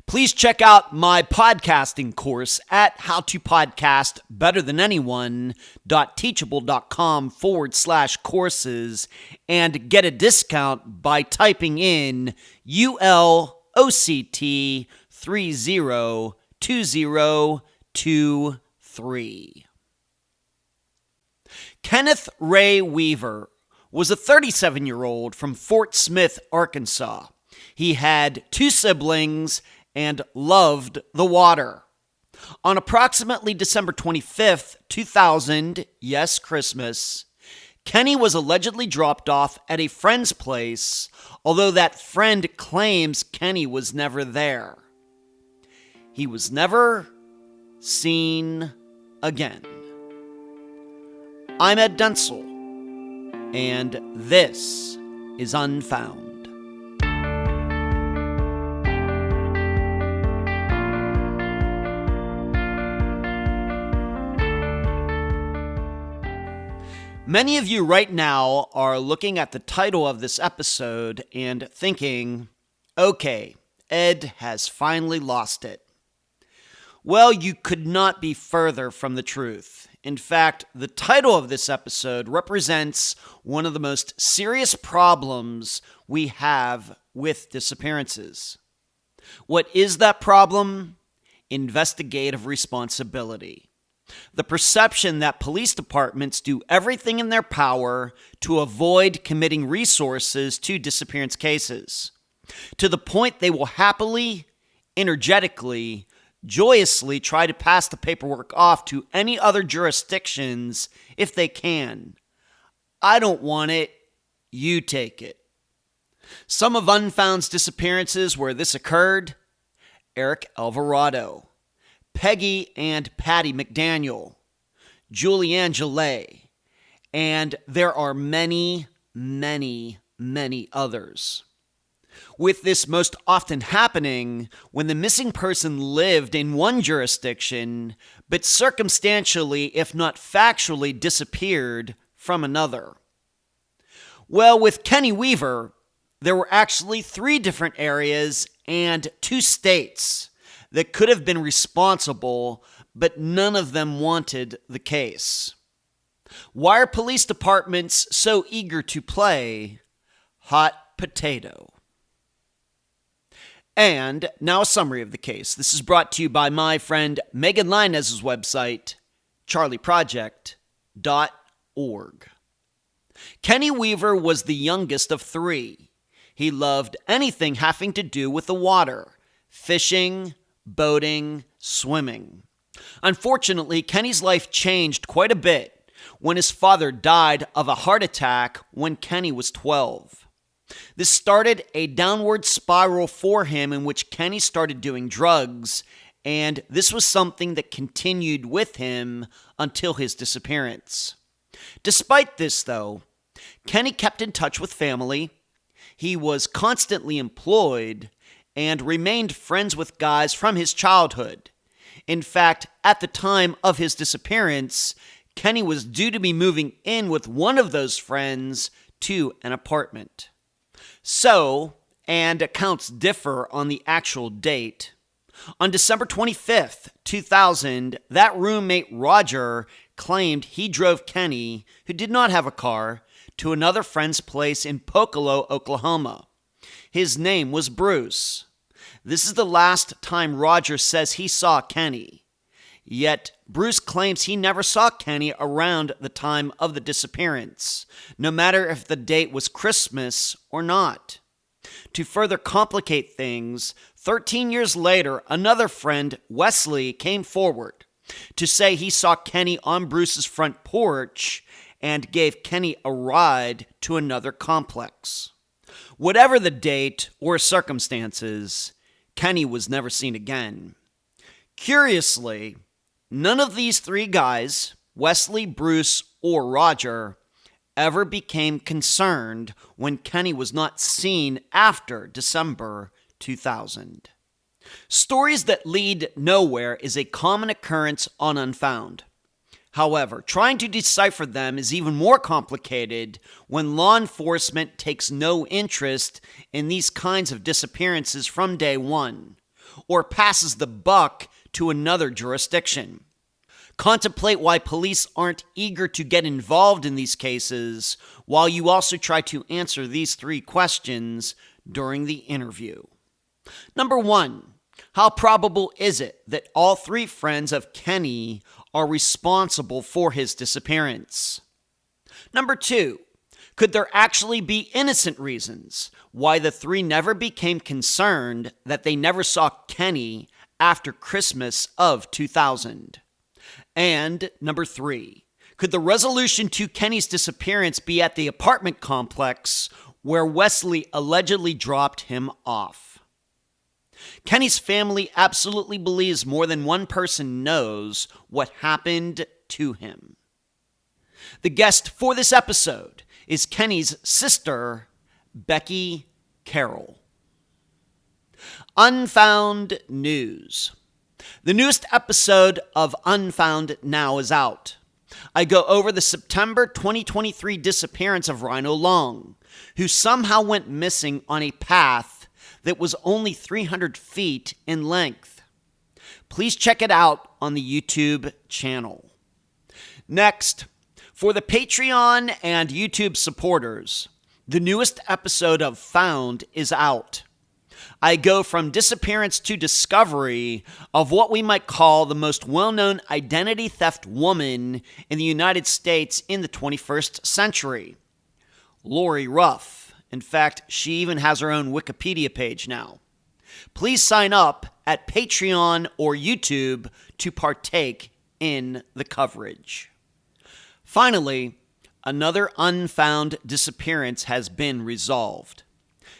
Please check out my podcasting course at howtopodcastbetterthananyone.teachable.com/courses and get a discount by typing in ULOCT 302023. Kenneth Ray Weaver was a 37-year-old from Fort Smith, Arkansas. He had 2 siblings and loved the water. On approximately December 25th, 2000, yes, Christmas, Kenny was allegedly dropped off at a friend's place, although that friend claims Kenny was never there. He was never seen again. I'm Ed Dentzel, and this is Unfound. Many of you right now are looking at the title of this episode and thinking, okay, Ed has finally lost it. Well, you could not be further from the truth. In fact, the title of this episode represents one of the most serious problems we have with disappearances. What is that problem? Investigative responsibility. The perception that police departments do everything in their power to avoid committing resources to disappearance cases, to the point they will happily, energetically, joyously try to pass the paperwork off to any other jurisdictions if they can. I don't want it, you take it. Some of Unfound's disappearances where this occurred: Eric Alvarado, Peggy and Patty McDaniel, Julianne Gillet, and there are many, many, many others. With this most often happening when the missing person lived in one jurisdiction, but circumstantially, if not factually, disappeared from another. Well, with Kenny Weaver, there were actually 3 different areas and 2 states that could have been responsible, but none of them wanted the case. Why are police departments so eager to play hot potato? And now a summary of the case. This is brought to you by my friend Megan Linez's website, charleyproject.org. Kenny Weaver was the youngest of 3. He loved anything having to do with the water: fishing, boating, swimming. Unfortunately, Kenny's life changed quite a bit when his father died of a heart attack when Kenny was 12. This started a downward spiral for him in which Kenny started doing drugs, and this was something that continued with him until his disappearance. Despite this, though, Kenny kept in touch with family. He was constantly employed and remained friends with guys from his childhood. In fact, at the time of his disappearance, Kenny was due to be moving in with one of those friends to an apartment. So, and accounts differ on the actual date, on December 25th, 2000, that roommate Roger claimed he drove Kenny, who did not have a car, to another friend's place in Pocolo, Oklahoma. His name was Bruce. This is the last time Roger says he saw Kenny. Yet, Bruce claims he never saw Kenny around the time of the disappearance, no matter if the date was Christmas or not. To further complicate things, 13 years later, another friend, Wesley, came forward to say he saw Kenny on Bruce's front porch and gave Kenny a ride to another complex. Whatever the date or circumstances, Kenny was never seen again. Curiously, none of these 3 guys, Wesley, Bruce, or Roger, ever became concerned when Kenny was not seen after December 2000. Stories that lead nowhere is a common occurrence on Unfound. However, trying to decipher them is even more complicated when law enforcement takes no interest in these kinds of disappearances from day one. or passes the buck to another jurisdiction. Contemplate why police aren't eager to get involved in these cases, while you also try to answer these 3 questions during the interview. Number 1, how probable is it that all 3 friends of Kenny are responsible for his disappearance? Number 2, could there actually be innocent reasons why the 3 never became concerned that they never saw Kenny after Christmas of 2000? And number 3, could the resolution to Kenny's disappearance be at the apartment complex where Wesley allegedly dropped him off? Kenny's family absolutely believes more than one person knows what happened to him. The guest for this episode is Kenny's sister, Becky Carroll. Unfound News. The newest episode of Unfound now is out. I go over the September 2023 disappearance of Rhino Long, who somehow went missing on a path that was only 300 feet in length. Please check it out on the YouTube channel. Next, for the Patreon and YouTube supporters, the newest episode of Found is out. I go from disappearance to discovery of what we might call the most well-known identity theft woman in the United States in the 21st century, Lori Ruff. In fact, she even has her own Wikipedia page now. Please sign up at Patreon or YouTube to partake in the coverage. Finally, another unfound disappearance has been resolved.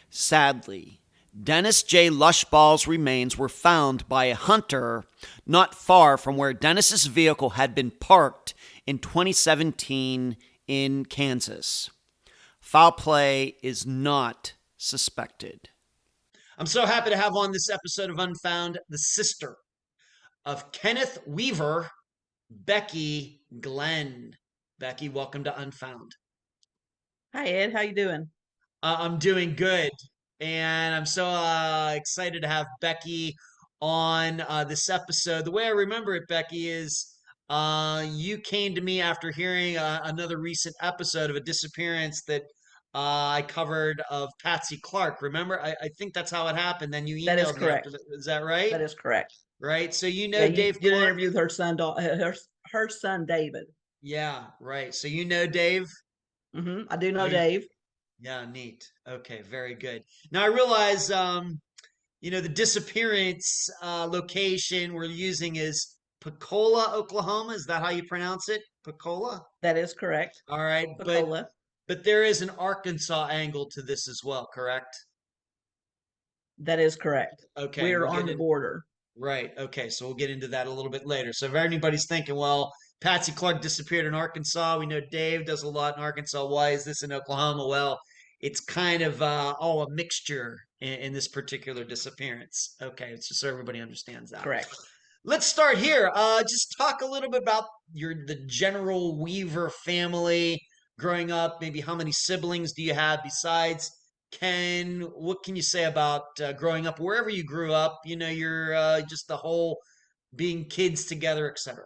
Sadly, Dennis J. Lushball's remains were found by a hunter not far from where Dennis's vehicle had been parked in 2017 in Kansas. Foul play is not suspected. I'm so happy to have on this episode of Unfound the sister of Kenneth Weaver, Becky Glenn. Becky, welcome to Unfound. Hi, Ed. How you doing? I'm doing good. And I'm so excited to have Becky on this episode. The way I remember it, Becky, is you came to me after hearing another recent episode of a disappearance that I covered of Patsy Clark. Remember? I think that's how it happened. Then you That is emailed me after correct. that. Is that right? That is correct. Right. So you Yeah, know you Dave did an Clark? interview with her son, her son David. Yeah, right. So you know Dave? I do know Are you, Dave. yeah, neat. Okay, very good. Now I realize the disappearance location we're using is Pocola, Oklahoma. Is that how you pronounce it? Pocola? That is correct. All right, Pocola. but there is an Arkansas angle to this as well, correct? That is correct. Okay, and We're we'll on get the in. border. Right. Okay. So we'll get into that a little bit later. So if anybody's thinking, well, Patsy Clark disappeared in Arkansas, we know Dave does a lot in Arkansas. Why is this in Oklahoma? Well, it's kind of all a mixture in this particular disappearance. Okay. It's just so everybody understands that. Correct. Let's start here. Just talk a little bit about the general Weaver family growing up. Maybe how many siblings do you have besides Ken? What can you say about growing up wherever you grew up? You're just the whole being kids together, etc.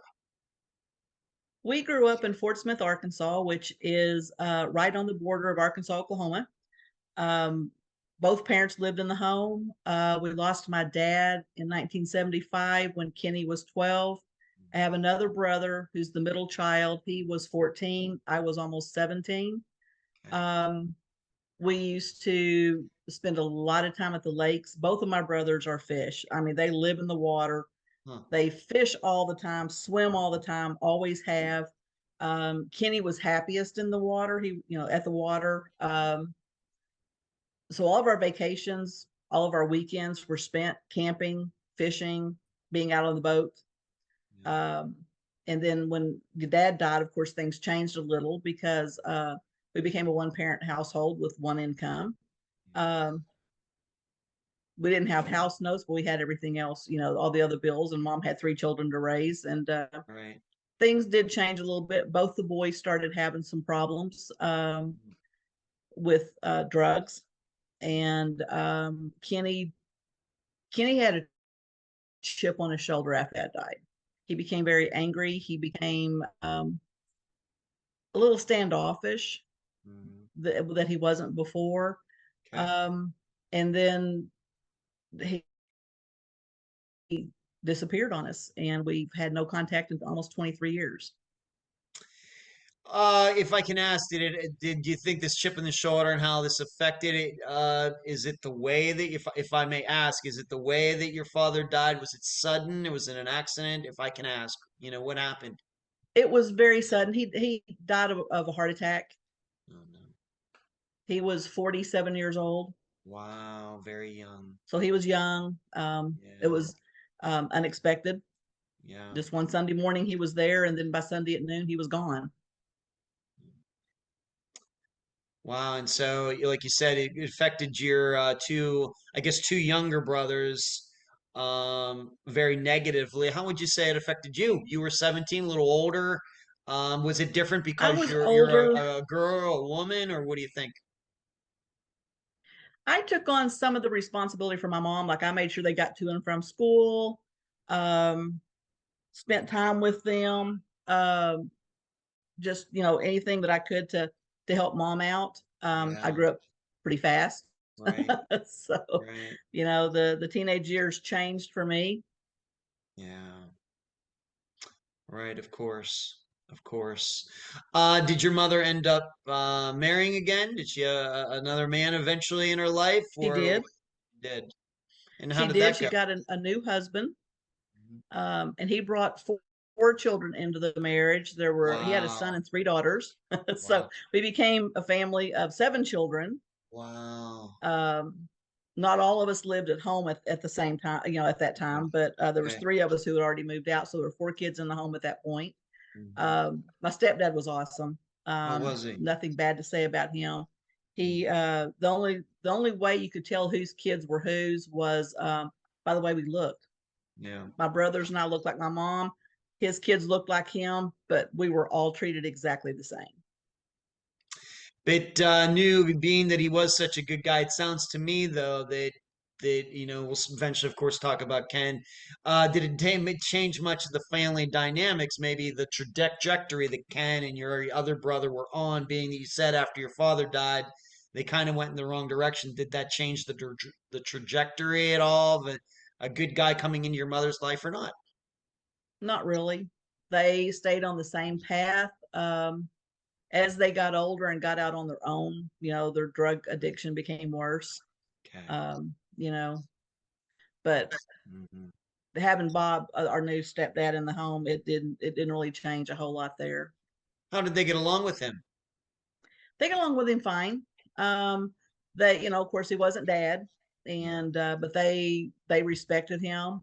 We grew up in Fort Smith, Arkansas, which is right on the border of Arkansas, Oklahoma. Um, both parents lived in the home. We lost my dad in 1975 when Kenny was 12. I have another brother who's the middle child. He was 14. I was almost 17. Okay. We used to spend a lot of time at the lakes. Both of my brothers are fish. I mean, they live in the water. Huh. They fish all the time, swim all the time, always have. Kenny was happiest in the water. At the water. So all of our vacations, all of our weekends were spent camping, fishing, being out on the boat. Yeah. And then when your dad died, of course, things changed a little because we became a one-parent household with one income. Um, we didn't have house notes, but we had everything else, all the other bills, and mom had 3 children to raise. And Right. things did change a little bit. Both the boys started having some problems with drugs. And Kenny had a chip on his shoulder after Dad died. He became very angry. He became a little standoffish that he wasn't before. Okay. And then he disappeared on us, and we've had no contact in almost 23 years. If I can ask, did you think this chip in the shoulder and how this affected it? Is it the way that, if I may ask, is it the way that your father died? Was it sudden? It was in an accident? If I can ask, what happened? It was very sudden. He died of a heart attack. Oh no! He was 47 years old. Wow, very young. So he was young. It Yeah, was unexpected. yeah. Just one Sunday morning he was there, and then by Sunday at noon he was gone. Wow, and so, like you said, it affected your two, I guess, two younger brothers, very negatively. How would you say it affected you? You were 17, a little older. Was it different I because was you're older. a girl, a woman, or what do you think? I took on some of the responsibility for my mom. Like I made sure they got to and from school, um, spent time with them, just anything that I could to help mom out. I Yeah, grew up pretty fast, right, so right. the teenage years changed for me. Yeah, right, of course. Of course. Did your mother end up marrying again? Did she another man eventually in her life, She or did. did? And how She did did. that She go? got a new husband, and he brought four children into the marriage. He had a son Wow. and three daughters, so Wow. we became a family of seven children. Wow. Um, not all of us lived at home at the same time, at that Okay. time, but there was Okay. three of us who had already moved out, so there were four kids in the home at that point. Mhm. My stepdad was awesome. How was he? Nothing bad to say about him. Mhm. He the only way you could tell whose kids were whose was by the way we looked. Yeah. My brothers and I looked like my mom. His kids looked like him, but we were all treated exactly the same. But knew, being that he was such a good guy, it sounds to me though that we'll eventually, of course, talk about Ken. Did it change much of the family dynamics? Maybe the trajectory that Ken and your other brother were on, being that you said after your father died, they kind of went in the wrong direction. Did that change the trajectory at all? Of a good guy coming into your mother's life or not? Not really. They stayed on the same path. As they got older and got out on their own, their drug addiction became worse. Okay. Um, you know, but Hmm. having Bob, our new stepdad in the home, it didn't really change a whole lot there. How did they get along with him? They got along with him fine. They, of course, he wasn't dad, Yeah. and but they respected him.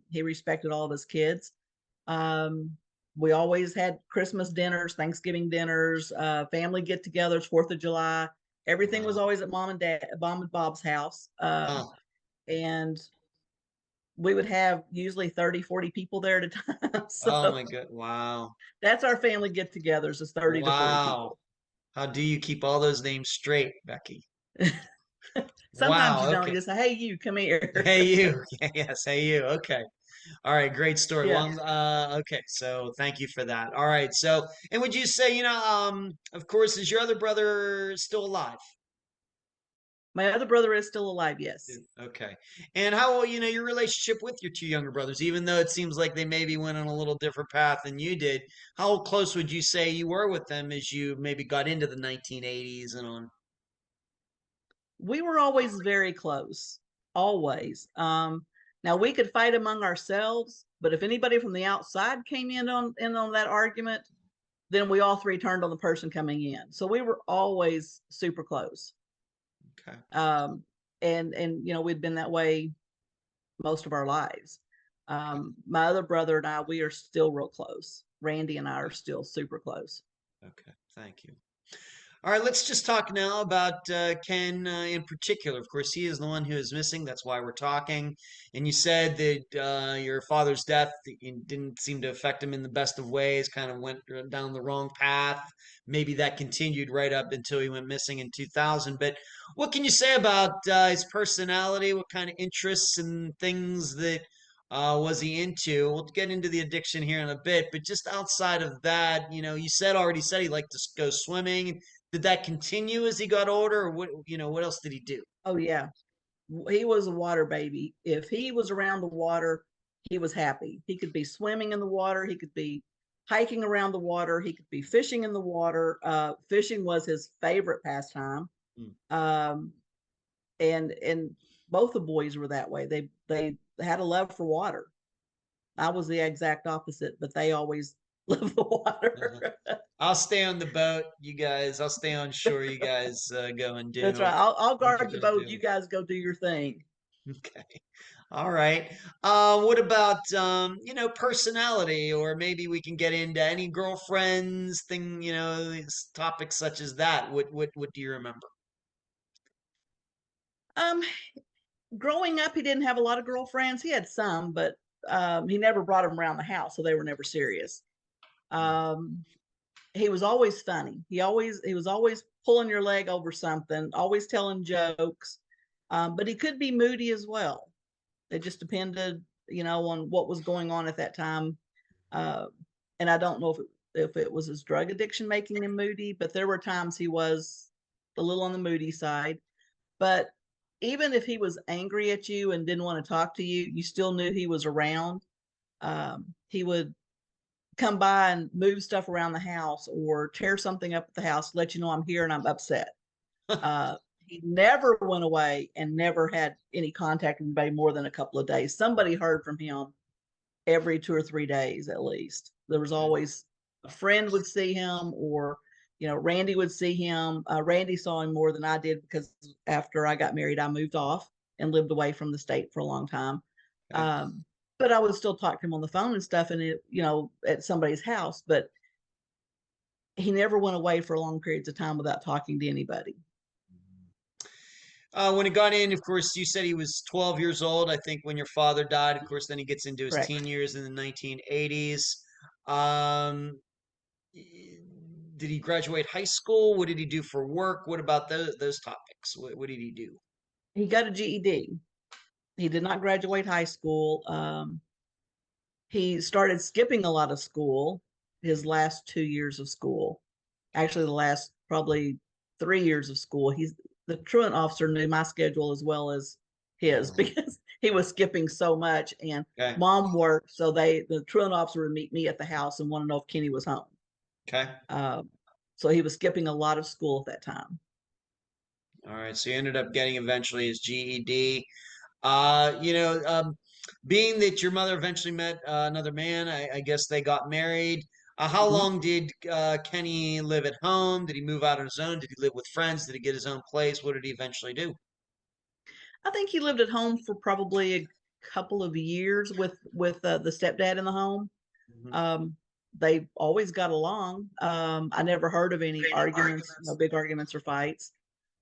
He respected all of his kids. Um, we always had Christmas dinners, Thanksgiving dinners, family get-togethers, Fourth of July. Everything was Wow. always at mom and Bob's house. Wow. And we would have usually 30, 40 people there at a time. So Oh my God. Wow. that's our family get-togethers, is 30 to 40 Wow. people. How do you keep all those names straight, Becky? Sometimes you Wow. don't. Okay. You just say, "Hey, you come here." Hey, you. Yes. Hey, you. Okay. All right. Great story. Yeah. Well, okay. So thank you for that. All right. So, and would you say, of course, is your other brother still alive? My other brother is still alive. Yes. Okay. And how, your relationship with your two younger brothers, even though it seems like they maybe went on a little different path than you did, how close would you say you were with them as you maybe got into the 1980s and on? We were always very close. Always. Now we could fight among ourselves, but if anybody from the outside came in on that argument, then we all three turned on the person coming in. So we were always super close. Okay. Um, and we'd been that way most of our lives. Okay. My other brother and I, we are still real close. Randy and I are Okay. still super close. Okay. Thank you. All right, let's just talk now about Ken in particular. Of course, he is the one who is missing. That's why we're talking. And you said that your father's death didn't seem to affect him in the best of ways, kind of went down the wrong path. Maybe that continued right up until he went missing in 2000. But what can you say about his personality? What kind of interests and things that was he into? We'll get into the addiction here in a bit, but just outside of that, you already said he liked to go swimming. Did that continue as he got older, or what else did he do? Oh yeah, he was a water baby. If he was around the water, he was happy. He could be swimming in the water. He could be hiking around the water. He could be fishing in the water. Fishing was his favorite pastime. Hmm. And both the boys were that way. They had a love for water. I was the exact opposite, but they always loved the water. I'll stay on the boat, you guys. I'll stay on shore, you guys go and That's do right. I'll what guard you the guys boat. do. You guys go do your thing. Okay. All right. What about personality, or maybe we can get into any girlfriends thing, topics such as that. What do you remember? Um, Growing up, he didn't have a lot of girlfriends. He had some, but he never brought them around the house, so they were never serious. Um, he was always funny. He was always pulling your leg over something, always telling jokes. But he could be moody as well. It just depended, on what was going on at that time. Uh, and I don't know if it was his drug addiction making him moody, but there were times he was a little on the moody side. But even if he was angry at you and didn't want to talk to you, you still knew he was around. He would come by and move stuff around the house or tear something up at the house, let you know I'm here and I'm upset. He never went away and never had any contact with anybody more than a couple of days. Somebody heard from him every 2 or 3 days at least. There was always a friend would see him, or Randy would see him. Randy saw him more than I did because after I got married, I moved off and lived away from the state for a long time. Okay. But I would still talk to him on the phone and stuff, and at somebody's house. But he never went away for long periods of time without talking to anybody. When he got in, of course, you said he was 12 years old, I think, when your father died. Of course, then he gets into his Correct. teen years in the 1980s. Um, did he graduate high school? What did he do for work? What about those topics? What did he do? He got a GED. He did not graduate high school. He started skipping a lot of school his last 2 years of school. Actually, the last probably 3 years of school. The truant officer knew my schedule as well as his because he was skipping so much. And Okay. mom worked, so the truant officer would meet me at the house and want to know if Kenny was home. Okay. So he was skipping a lot of school at that time. All right. So he ended up getting eventually his GED. Being that your mother eventually met another man, I guess they got married. How Mhm. long did Kenny live at home? Did he move out on his own? Did he live with friends? Did he get his own place? What did he eventually do? I think he lived at home for probably a couple of years with the stepdad in the home. Mhm. Um, they always got along. I never heard of any arguments, no big arguments or fights.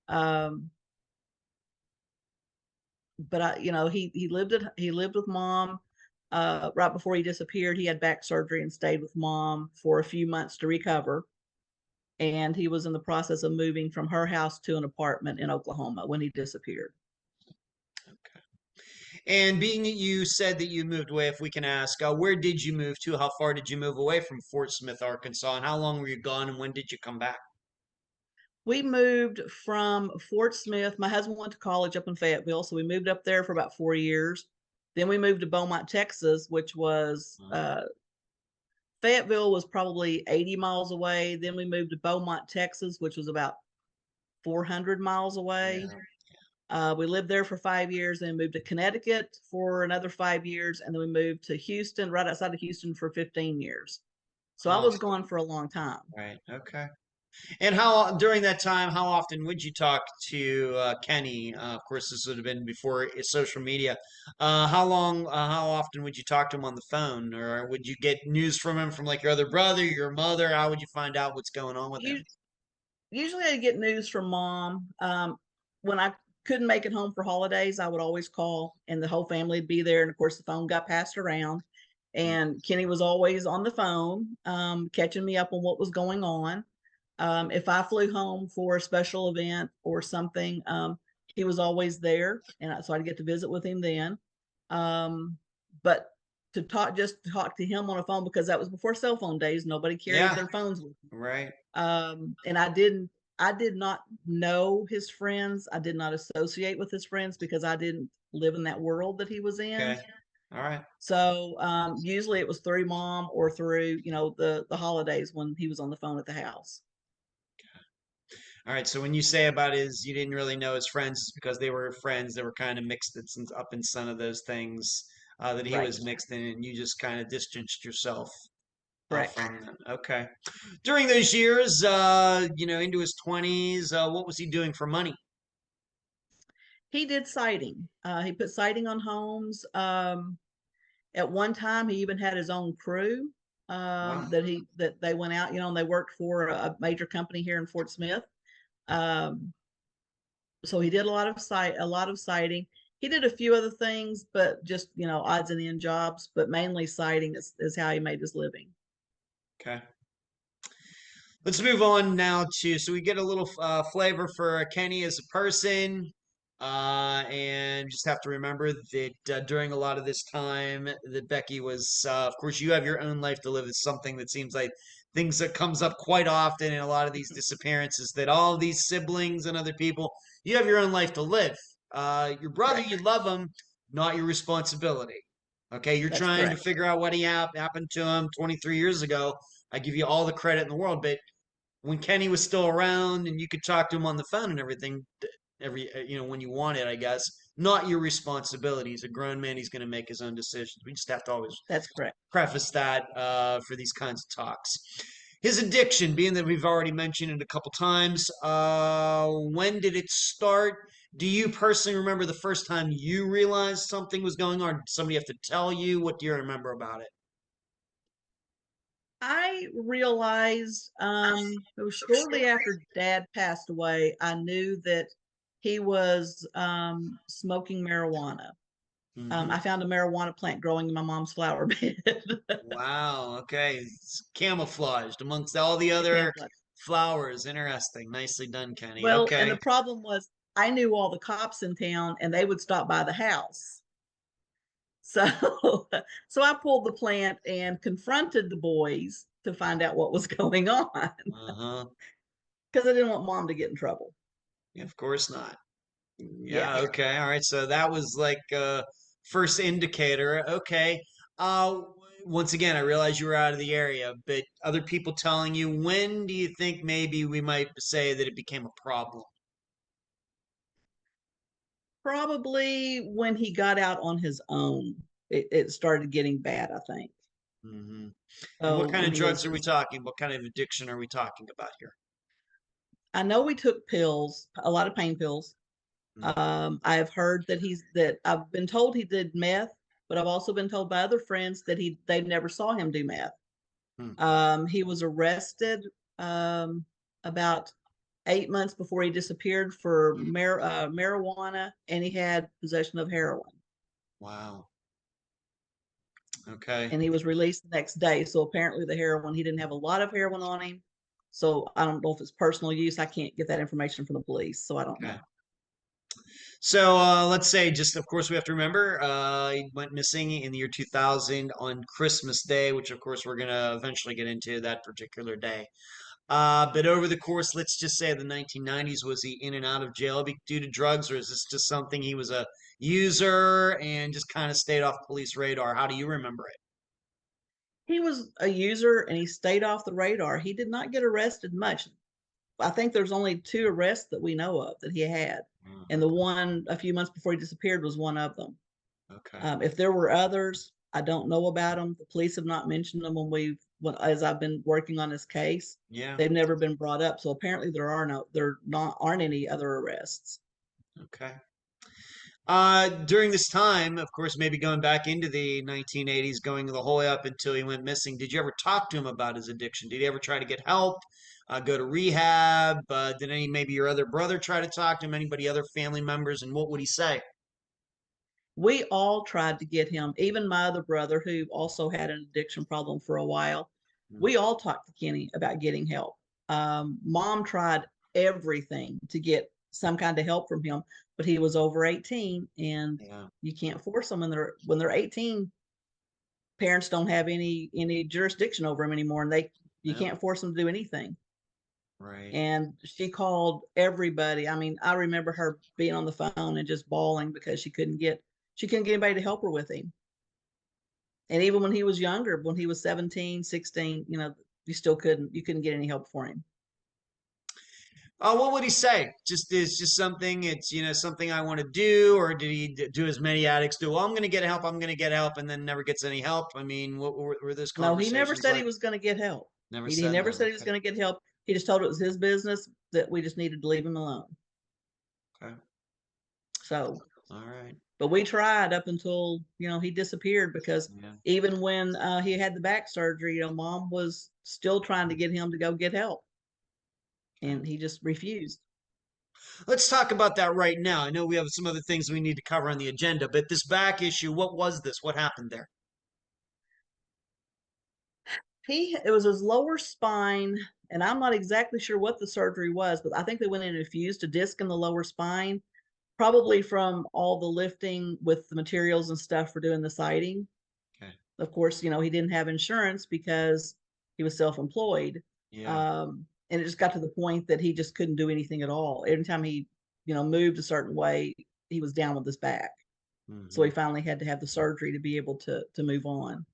Um, but he lived with mom. Right before he disappeared, he had back surgery and stayed with mom for a few months to recover. And he was in the process of moving from her house to an apartment in Oklahoma when he disappeared. And being that you said that you moved away, if we can ask, where did you move to? How far did you move away from Fort Smith, Arkansas? And how long were you gone? And when did you come back? We moved from Fort Smith. My husband went to college up in Fayetteville, so we moved up there for about 4 years. Then we moved to Beaumont, Texas, which was Fayetteville was probably 80 miles away. Then we moved to Beaumont, Texas, which was about 400 miles away. We lived there for 5 years, then moved to Connecticut for another 5 years, and then we moved to Houston, right outside of Houston, for 15 years. So I Oh, was gone for a long time. right. Okay. And how during that time, how often would you talk to Kenny? Of course, this would have been before social media. How often would you talk to him on the phone, or would you get news from him from like your other brother, your mother? How would you find out what's going on with him? Usually I get news from mom. When I couldn't make it home for holidays, I would always call and the whole family would be there. And of course, the phone got passed around. And Kenny was always on the phone, catching me up on what was going on. If I flew home for a special event or something, he was always there. And so I'd get to visit with him then. Um, but just to talk to him on a phone, because that was before cell phone days. Nobody carried their phones with them. Right. And I did not know his friends. I did not associate with his friends because I didn't live in that world that he was in. Okay. All right. So usually it was through mom or through, the holidays when he was on the phone at the house. All right. So when you say about you didn't really know his friends, it's because they were friends that were kind of mixed up in some of those things that he Right. was mixed in, and you just kind of distanced yourself Correct. from them. Okay. During those years, into his 20s, what was he doing for money? He did siding. He put siding on homes. At one time, he even had his own crew Wow. that they went out, and they worked for a major company here in Fort Smith. So he did a lot of siding. He did a few other things, but just odds and end jobs. But mainly siding is how he made his living. Okay. Let's move on now so we get a little flavor for Kenny as a person. And just have to remember that during a lot of this time that Becky was, of course, you have your own life to live. It's something that seems like things that comes up quite often in a lot of these disappearances, that all these siblings and other people, you have your own life to live. Your brother, Correct. you love him, not your responsibility. Okay, you're That's trying to correct. figure out what happened to him 23 years ago. I give you all the credit in the world, but when Kenny was still around and you could talk to him on the phone and everything, when you want it, I guess, not your responsibility. He's a grown man. He's going to make his own decisions. We just have to always That's correct. preface that for these kinds of talks. His addiction, being that we've already mentioned it a couple times, when did it start? Do you personally remember the first time you realized something was going on? Did somebody have to tell you? What do you remember about it? I realized it was shortly after Dad passed away. I knew that he was smoking marijuana. I found a marijuana plant growing in my mom's flower bed. Wow. Okay. It's camouflaged amongst all the The other camouflage. flowers. Interesting. Nicely done, Kenny. Well, and the Okay. problem was I knew all the cops in town, and they would stop by the house. So, so I pulled the plant and confronted the boys to find out what was going on Uh-huh. because I didn't want mom to get in trouble. Yeah, of course not. Yeah. Yeah, okay. All right. So that was like first indicator. Okay. Uh Once again, I realize you were out of the area, but other people telling you, when do you think maybe we might say that it became a problem? Probably when he got out on his own, it started getting bad, I think. Hmm. And So what kind when of he drugs was, are we talking? What kind of addiction are we talking about here? I know we took pills, a lot of pain pills. I have heard that I've been told he did meth, but I've also been told by other friends that they never saw him do meth. Mm-hmm. He was arrested about 8 months before he disappeared for marijuana, and he had possession of heroin. Wow. Okay. And he was released the next day. So apparently, the heroin, he didn't have a lot of heroin on him. So I don't know if it's personal use. I can't get that information from the police, so I don't Okay. know. So let's say, just of course, we have to remember he went missing in the year 2000 on Christmas Day, which of course we're going to eventually get into that particular day. But over the course, let's just say the 1990s, was he in and out of jail due to drugs, or is this just something he was a user and just kind of stayed off police radar? How do you remember it? He was a user and he stayed off the radar. He did not get arrested much. I think there's only 2 arrests that we know of that he had. And the one a few months before he disappeared was one of them. Okay. If there were others, I don't know about them. The police have not mentioned them as I've been working on this case. Yeah. They've never been brought up. So apparently aren't any other arrests. Okay. During this time, of course, maybe going back into the 1980s, going the whole way up until he went missing, did you ever talk to him about his addiction? Did he ever try to get help, go to rehab? Did maybe your other brother try to talk to him? Anybody, other family members? And what would he say? We all tried to get him, even my other brother, who also had an addiction problem for a while. Mm. We all talked to Kenny about getting help. Mom tried everything to get some kind of help from him, but he was over 18, and Yeah. you can't force them when they're 18. parents don't have any jurisdiction over him anymore, and you Yep. can't force them to do anything. Right. And she called everybody. I mean, I remember her being on the phone and just bawling because she couldn't get anybody to help her with him. And even when he was younger, when he was 17, 16, you couldn't get any help for him. What would he say? It's just something. It's something I want to do, or did he do as many addicts do? Well, I'm going to get help. I'm going to get help, and then never gets any help. I mean, what were those No, he never conversations said he like? was going to get help. Never He said never that. said he was Okay. going to get help. He just told it was his business, that we just needed to leave him alone. Okay. So, All right. but we tried up until, he disappeared, because Yeah. even when he had the back surgery, Mom was still trying to get him to go get help. And he just refused. Let's talk about that right now. I know we have some other things we need to cover on the agenda, but this back issue, what was this? What happened there? It was his lower spine, and I'm not exactly sure what the surgery was, but I think they went in and fused a disc in the lower spine, probably from all the lifting with the materials and stuff for doing the siding. Okay. Of course, he didn't have insurance because he was self-employed. Yeah. And it just got to the point that he just couldn't do anything at all. Every time he, moved a certain way, he was down with his back. So he Hmm. finally had to have the surgery to be able to move on.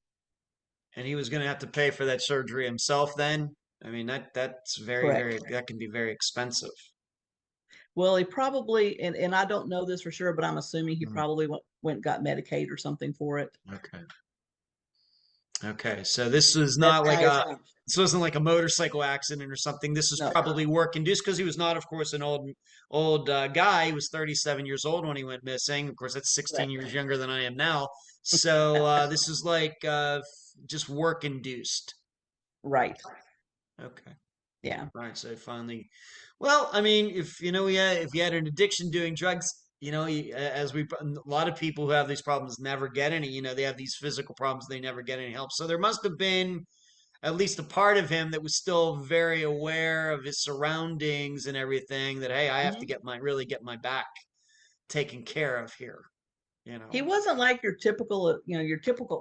And he was going to have to pay for that surgery himself then? I mean, that's Correct. that can be very expensive. Well, he probably, and I don't know this for sure, but I'm assuming he Mhm. probably went and got Medicaid or something for it. Okay. Okay. So this was That's not like my a assumption. this wasn't like a motorcycle accident or something. This was No, probably work induced because he was not, of course, an old guy. He was 37 years old when he went missing. Of course, that's 16 correct. years younger than I am now. So this is like just work induced. Right. Okay. Yeah. All right. So finally, well, I mean, if if you had an addiction doing drugs, as a lot of people who have these problems never get any. They have these physical problems, they never get any help. So there must have been at least a part of him that was still very aware of his surroundings and everything. That hey, I have to Hmm. get my back taken care of here. You He know. wasn't like your typical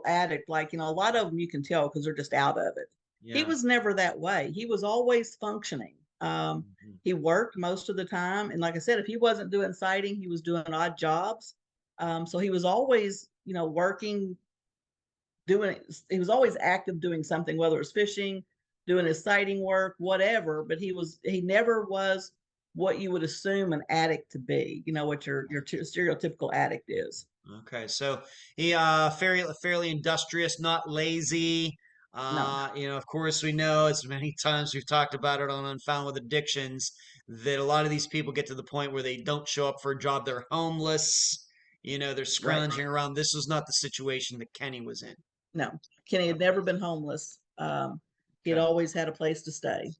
addict. Like, a lot of them you can tell because they're just out of it. He Yeah. was never that way. He was always functioning. Mhm. He worked most of the time. And like I said, if he wasn't doing sighting, he was doing odd jobs. So he was always, working, he was always active doing something, whether it was fishing, doing his sighting work, whatever. But he never was what you would assume an addict to be, what your stereotypical addict is. Okay, so he fairly industrious, not lazy. No. Of course, we know as many times we've talked about it on Unfound with Addictions that a lot of these people get to the point where they don't show up for a job. They're homeless. They're Right. scrounging around. This was not the situation that Kenny was in. No. Kenny had never been homeless. He had Okay. always had a place to stay.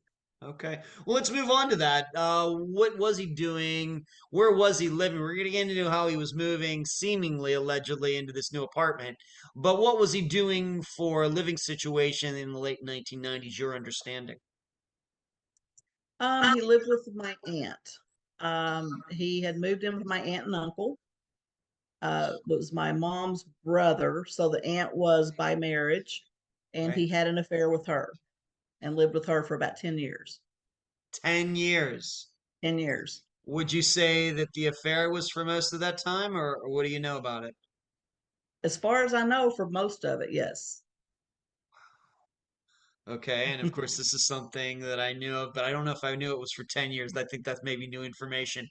Okay. Well, let's move on to that. What was he doing? Where was he living? We're going to get into how he was moving, seemingly, allegedly, into this new apartment. But what was he doing for a living situation in the late 1990s, your understanding? He lived with my aunt. He had moved in with my aunt and uncle. Was my mom's brother, so the aunt was by marriage, and Okay. he had an affair with her and lived with her for about 10 years. 10 years. 10 years. Would you say that the affair was for most of that time, or what do you know about it? As far as I know, for most of it, yes. Okay, and of course, this is something that I knew of, but I don't know if I knew it was for 10 years. I think that's maybe new information.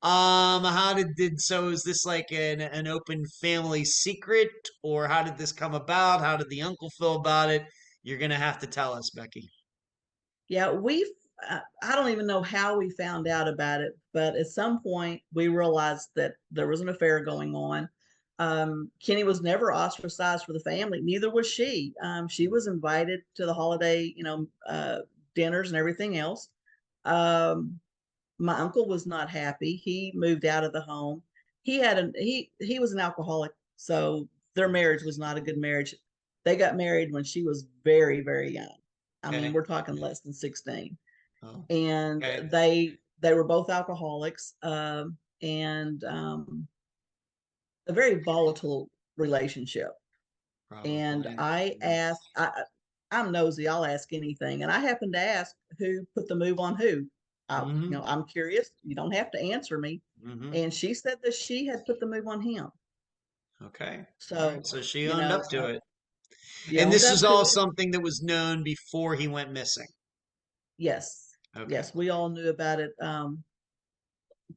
How so is this like an open family secret, or how did this come about? How did the uncle feel about it? You're gonna have to tell us, Becky. Yeah, I don't even know how we found out about it, but at some point we realized that there was an affair going on. Kenny was never ostracized for the family, neither was she. She was invited to the holiday, dinners and everything else. Um, my uncle was not happy. He moved out of the home. He was an alcoholic, so their marriage was not a good marriage. They got married when she was very, very young. I mean, Okay. we're talking less than 16. Oh, And okay. they were both alcoholics, and a very volatile relationship. And Probably. I asked, I'm nosy, I'll ask anything. And I happened to ask who put the move on who. Mm-hmm. I'm curious. You don't have to answer me. Mm-hmm. And she said that she had put the move on him. Okay. All So, right. So she owned up to so it. she And owned this is up to all it. something that was known before he went missing. Yes. Okay. Yes. We all knew about it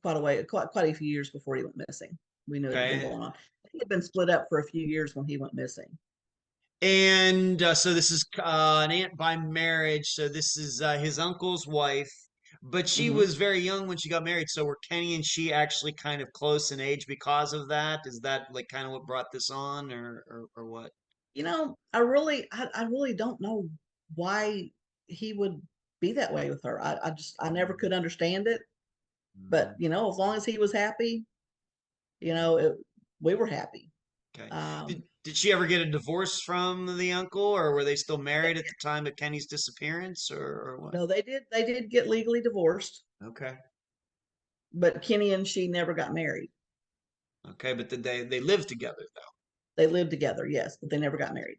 quite a few years before he went missing. We knew it had been Okay. going on. He had been split up for a few years when he went missing. And so this is an aunt by marriage. So this is his uncle's wife, but she Hmm. was very young when she got married. So were Kenny and she actually kind of close in age because of that? Is that like kind of what brought this on, or what? I really don't know why he would be that way with her. I never could understand it. But Mhm. as long as he was happy, it, we were happy. Okay. Um, Did she ever get a divorce from the uncle, or were they still they married at did. the time of Kenny's disappearance, or what? No, they did get legally divorced, Okay. but Kenny and she never got married. Okay, but did they lived together They lived together, yes, but they never got married.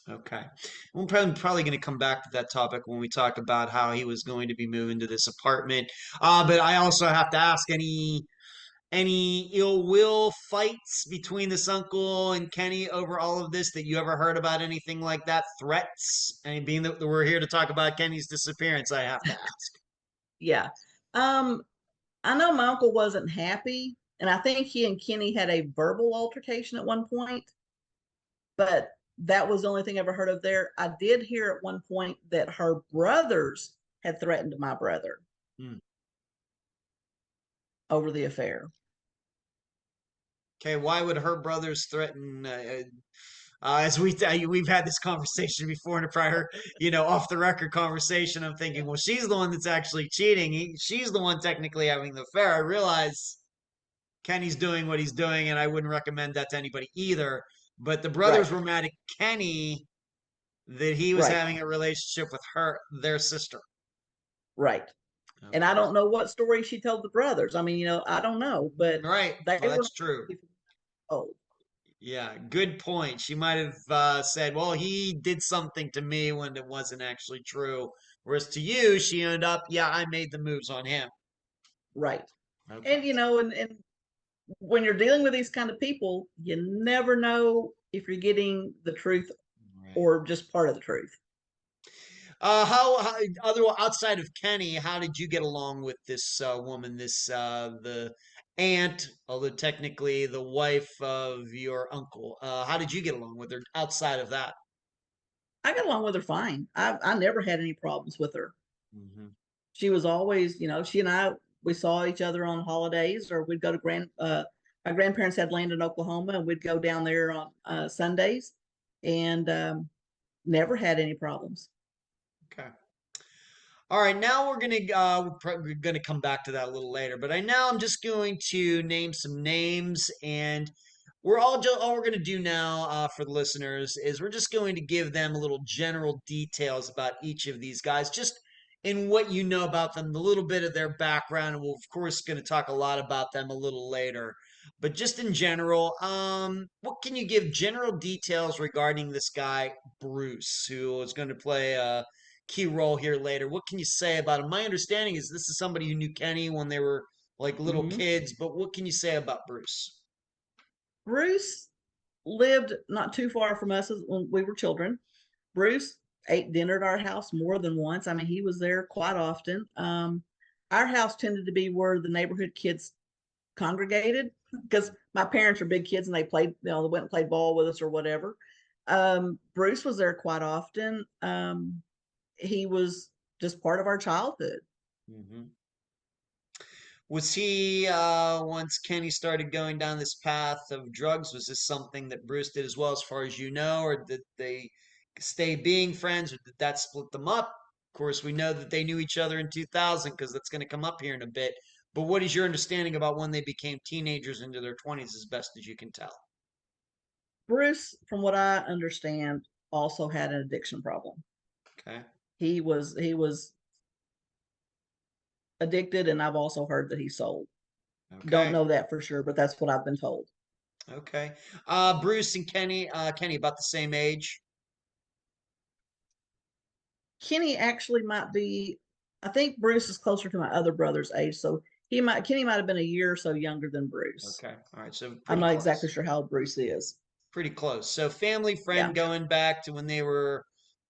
though? Okay. We're probably going to come back to that topic when we talk about how he was going to be moving to this apartment. But I also have to ask any ill will fights between this uncle and Kenny over all of this that you ever heard about anything like that? Threats? I mean, being that we're here to talk about Kenny's disappearance, I have to ask. Yeah. Um, I know my uncle wasn't happy, and I think he and Kenny had a verbal altercation at one point, but that was the only thing I ever heard of there. I did hear at one point that her brothers had threatened my brother Hmm. over the affair. Okay, why would her brothers threaten? As we've had this conversation before in a prior, off the record conversation. I'm thinking, Yeah. well, she's the one that's actually cheating. She's the one technically having the affair. I realize Kenny's doing what he's doing, and I wouldn't recommend that to anybody either. But the brothers Right. were mad at Kenny that he was Right. having a relationship with their sister. Right. And I Okay, don't know what story she told the brothers. I mean, I don't know, but right. they Well, were that's true. not old. Yeah, good point. She might have said, "Well, he did something to me," when it wasn't actually true. Whereas to you, she ended up, "Yeah, I made the moves on him." Right. Okay. And and when you're dealing with these kind of people, you never know if you're getting the truth Right. or just part of the truth. How other outside of Kenny, how did you get along with this woman, the aunt, although technically the wife of your uncle? How did you get along with her outside of that? I got along with her fine. I never had any problems with her. Hmm. She was always, she and I, we saw each other on holidays, or we'd go to my grandparents had land in Oklahoma, and we'd go down there on Sundays, and never had any problems. Okay. All right, now we're gonna come back to that a little later, but I'm just going to name some names, and all we're gonna do now for the listeners is we're just going to give them a little general details about each of these guys, just in what you know about them, a little bit of their background, and we're of course going to talk a lot about them a little later. But just in general, what can you give general details regarding this guy Bruce, who is going to play a key role here later? What can you say about him? My understanding is this is somebody who knew Kenny when they were like little Hmm. kids, but what can you say about Bruce? Bruce lived not too far from us when we were children. Bruce ate dinner at our house more than once. I mean, he was there quite often. Our house tended to be where the neighborhood kids congregated because my parents are big kids and they played, they went and played ball with us or whatever. Bruce was there quite often. He was just part of our childhood. Hmm. Was he, once Kenny started going down this path of drugs, was this something that Bruce did as well, as far as you know, or did they stay being friends, or did that split them up? Of course, we know that they knew each other in 2000 because that's going to come up here in a bit. But what is your understanding about when they became teenagers into their 20s, as best as you can tell? Bruce, from what I understand, also had an addiction problem. Okay. He was addicted, and I've also heard that he sold. Don't Okay. know that for sure, but that's what I've been told. Okay. Bruce and Kenny about the same age. Kenny actually might be, I think Bruce is closer to my other brother's age. So Kenny might have been a year or so younger than Bruce. Okay. All right. So I'm pretty not exactly close. sure how old Bruce is. Pretty close. So family Yeah, friend going back to when they were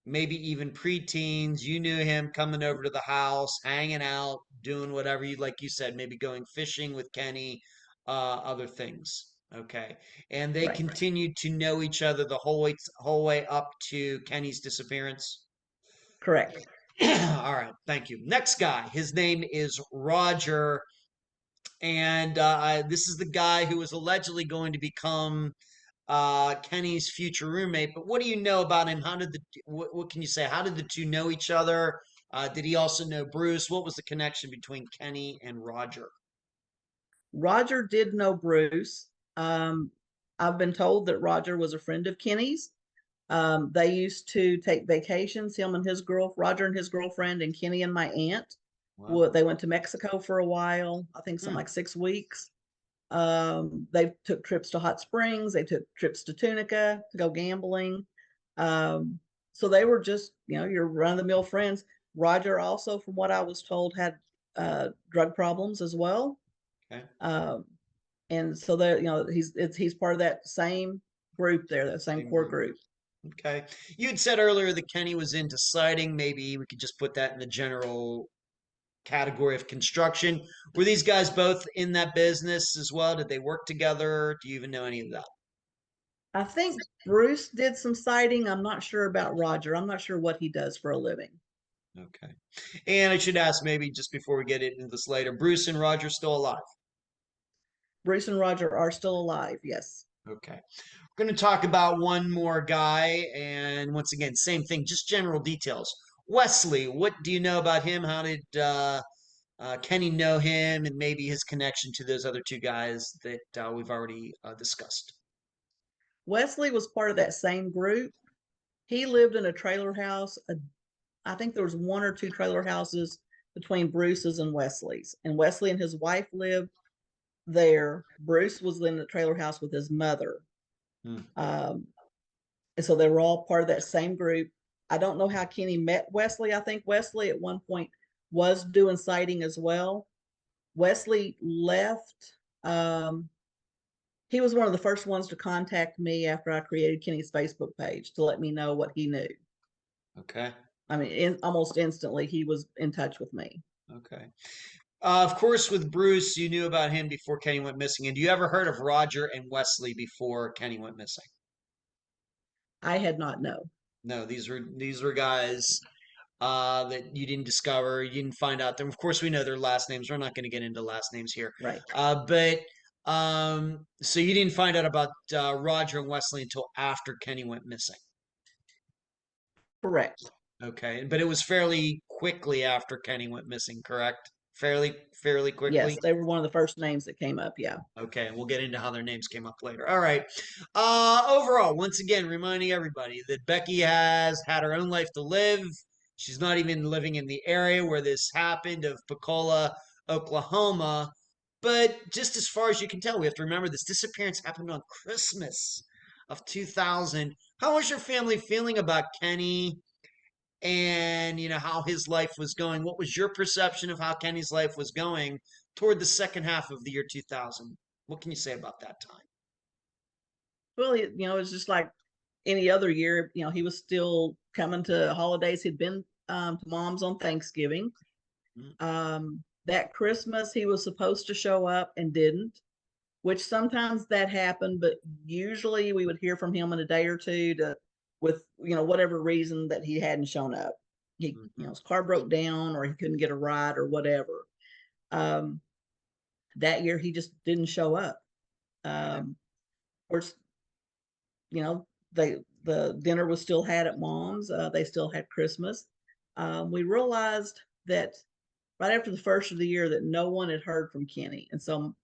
maybe even preteens. You knew him coming over to the house, hanging out, doing whatever you like you said, maybe going fishing with Kenny, other things. Okay. And they right. continued to know each other the whole way up to Kenny's disappearance. Correct. All right, thank you. Next guy, his name is Roger, and this is the guy who was allegedly going to become Kenny's future roommate. But what do you know about him? What can you say? How did the two know each other? Did he also know Bruce? What was the connection between Kenny and Roger? Roger did know Bruce. I've been told that Roger was a friend of Kenny's. They used to take vacations, Roger and his girlfriend, and Kenny and my aunt. Wow. Well, they went to Mexico for a while, I think something Hmm. like 6 weeks. They took trips to Hot Springs, they took trips to Tunica to go gambling. Um, so they were just, your run of the mill friends. Roger also, from what I was told, had drug problems as well. Okay. Um, and so that, he's part of that same group there, that same Same core group. group. Okay. You had said earlier that Kenny was into sighting. Maybe we could just put that in the general category of construction. Were these guys both in that business as well? Did they work together? Do you even know any of that? I think Bruce did some sighting. I'm not sure about Roger. I'm not sure what he does for a living. Okay. And I should ask maybe just before we get into this later, Bruce and Roger still alive? Bruce and Roger are still alive. Yes. Okay. We're going to talk about one more guy. And once again, same thing, just general details. Wesley, what do you know about him? How did Kenny know him and maybe his connection to those other two guys that we've already discussed? Wesley was part of that same group. He lived in a trailer house. I think there was one or two trailer houses between Bruce's and Wesley's. And Wesley and his wife lived there. Bruce was in the trailer house with his mother. Hmm. Um, and so they were all part of that same group. I don't know how Kenny met Wesley. I think Wesley at one point was doing sighting as well. Wesley left. He was one of the first ones to contact me after I created Kenny's Facebook page to let me know what he knew. Okay. I mean, almost instantly, he was in touch with me. Okay. Of course, with Bruce, you knew about him before Kenny went missing. And do you ever heard of Roger and Wesley before Kenny went missing? I had not known. No, these were guys that you didn't discover, you didn't find out them. Of course, we know their last names. We're not going to get into last names here. Right. But so you didn't find out about Roger and Wesley until after Kenny went missing. Correct. Okay, but it was fairly quickly after Kenny went missing, correct? Fairly quickly. Yes, they were one of the first names that came up. Yeah. Okay, and we'll get into how their names came up later. All right. Overall, once again, reminding everybody that Becky has had her own life to live. She's not even living in the area where this happened of Pocola, Oklahoma. But just as far as you can tell, we have to remember this disappearance happened on Christmas of 2000. How was your family feeling about Kenny and how his life was going? What was your perception of how Kenny's life was going toward the second half of the year 2000? What can you say about that time? Well, it's just like any other year. He was still coming to holidays. He'd been to Mom's on Thanksgiving. Mm. That Christmas, he was supposed to show up and didn't, which sometimes that happened, but usually we would hear from him in a day or two with whatever reason that he hadn't shown up. His car broke down or he couldn't get a ride or whatever. That year he just didn't show up. Of course, the dinner was still had at Mom's. They still had Christmas. We realized that right after the first of the year that no one had heard from Kenny, and so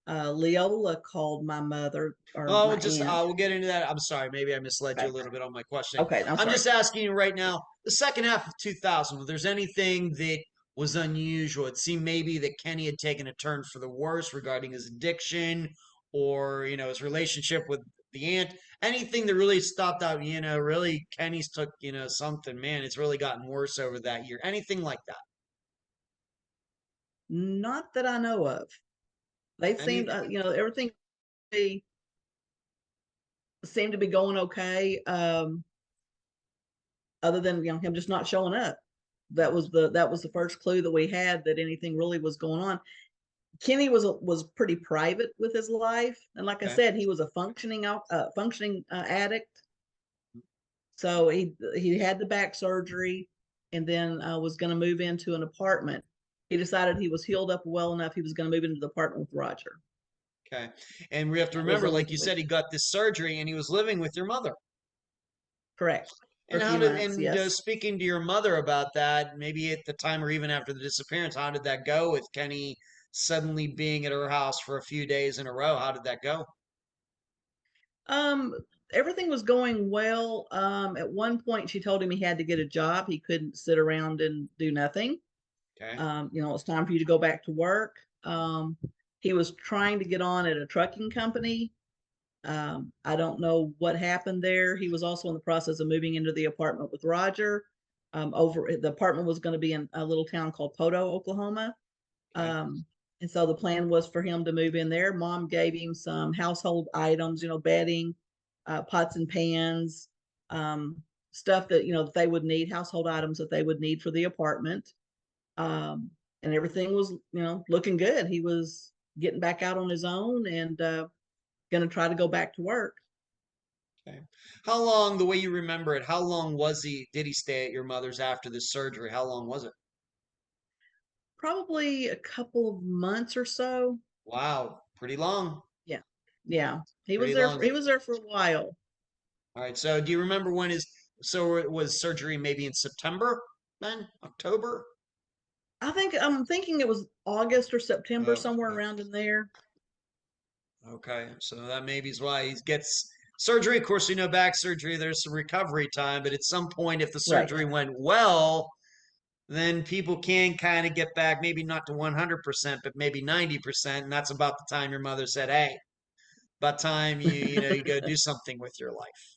Leola called my mother or Oh, my aunt. we'll get into that. I'm sorry, maybe I misled you a Okay. little bit on my questioning. Okay, I'm I'm sorry. just asking you right now, the second half of 2000, if there's anything that was unusual, it seemed maybe that Kenny had taken a turn for the worse regarding his addiction, or, his relationship with the aunt, anything that really stopped out, really Kenny's took, something, man, it's really gotten worse over that year. Anything like that? Not that I know of. They Any, seemed, everything seemed to be going okay. Other than him just not showing up. That was the first clue that we had that anything really was going on. Kenny was pretty private with his life, and like I okay. said, he was a functioning addict. So he had the back surgery, and then was going to move into an apartment. He decided he was healed up well enough. He was going to move into the apartment with Roger. Okay. And we have to That was remember, like you ultimately said, he got this surgery and he was living with your mother. correct for And a few months. Yes. speaking to your mother about that, maybe at the time or even after the disappearance, how did that go with Kenny suddenly being at her house for a few days in a row? How did that go? Um, Everything was going well. At one point, she told him he had to get a job. He couldn't sit around and do nothing. Okay. It's time for you to go back to work. He was trying to get on at a trucking company. I don't know what happened there. He was also in the process of moving into the apartment with Roger. Over the apartment was going to be in a little town called Poto, Oklahoma. Okay. And so the plan was for him to move in there. Mom gave him some household items, bedding, pots and pans, stuff that, that they would need, household items that they would need for the apartment. And everything was, looking good. He was getting back out on his own and going to try to go back to work. Okay. How long, the way you remember it, how long did he stay at your mother's after this surgery? How long was it? Probably a couple of months or so. Wow, pretty long. Yeah. Yeah. He was Pretty there. long. He was there for a while. All right. So do you remember so it was surgery maybe in September then? October? I'm thinking it was August or September, Oh, somewhere around in there. okay. So that maybe is why he gets surgery. Of course, back surgery, there's some recovery time, but at some point, if the Right. surgery went well, then people can kind of get back, maybe not to 100%, but maybe 90%. And that's about the time your mother said, hey, about time you go do something with your life.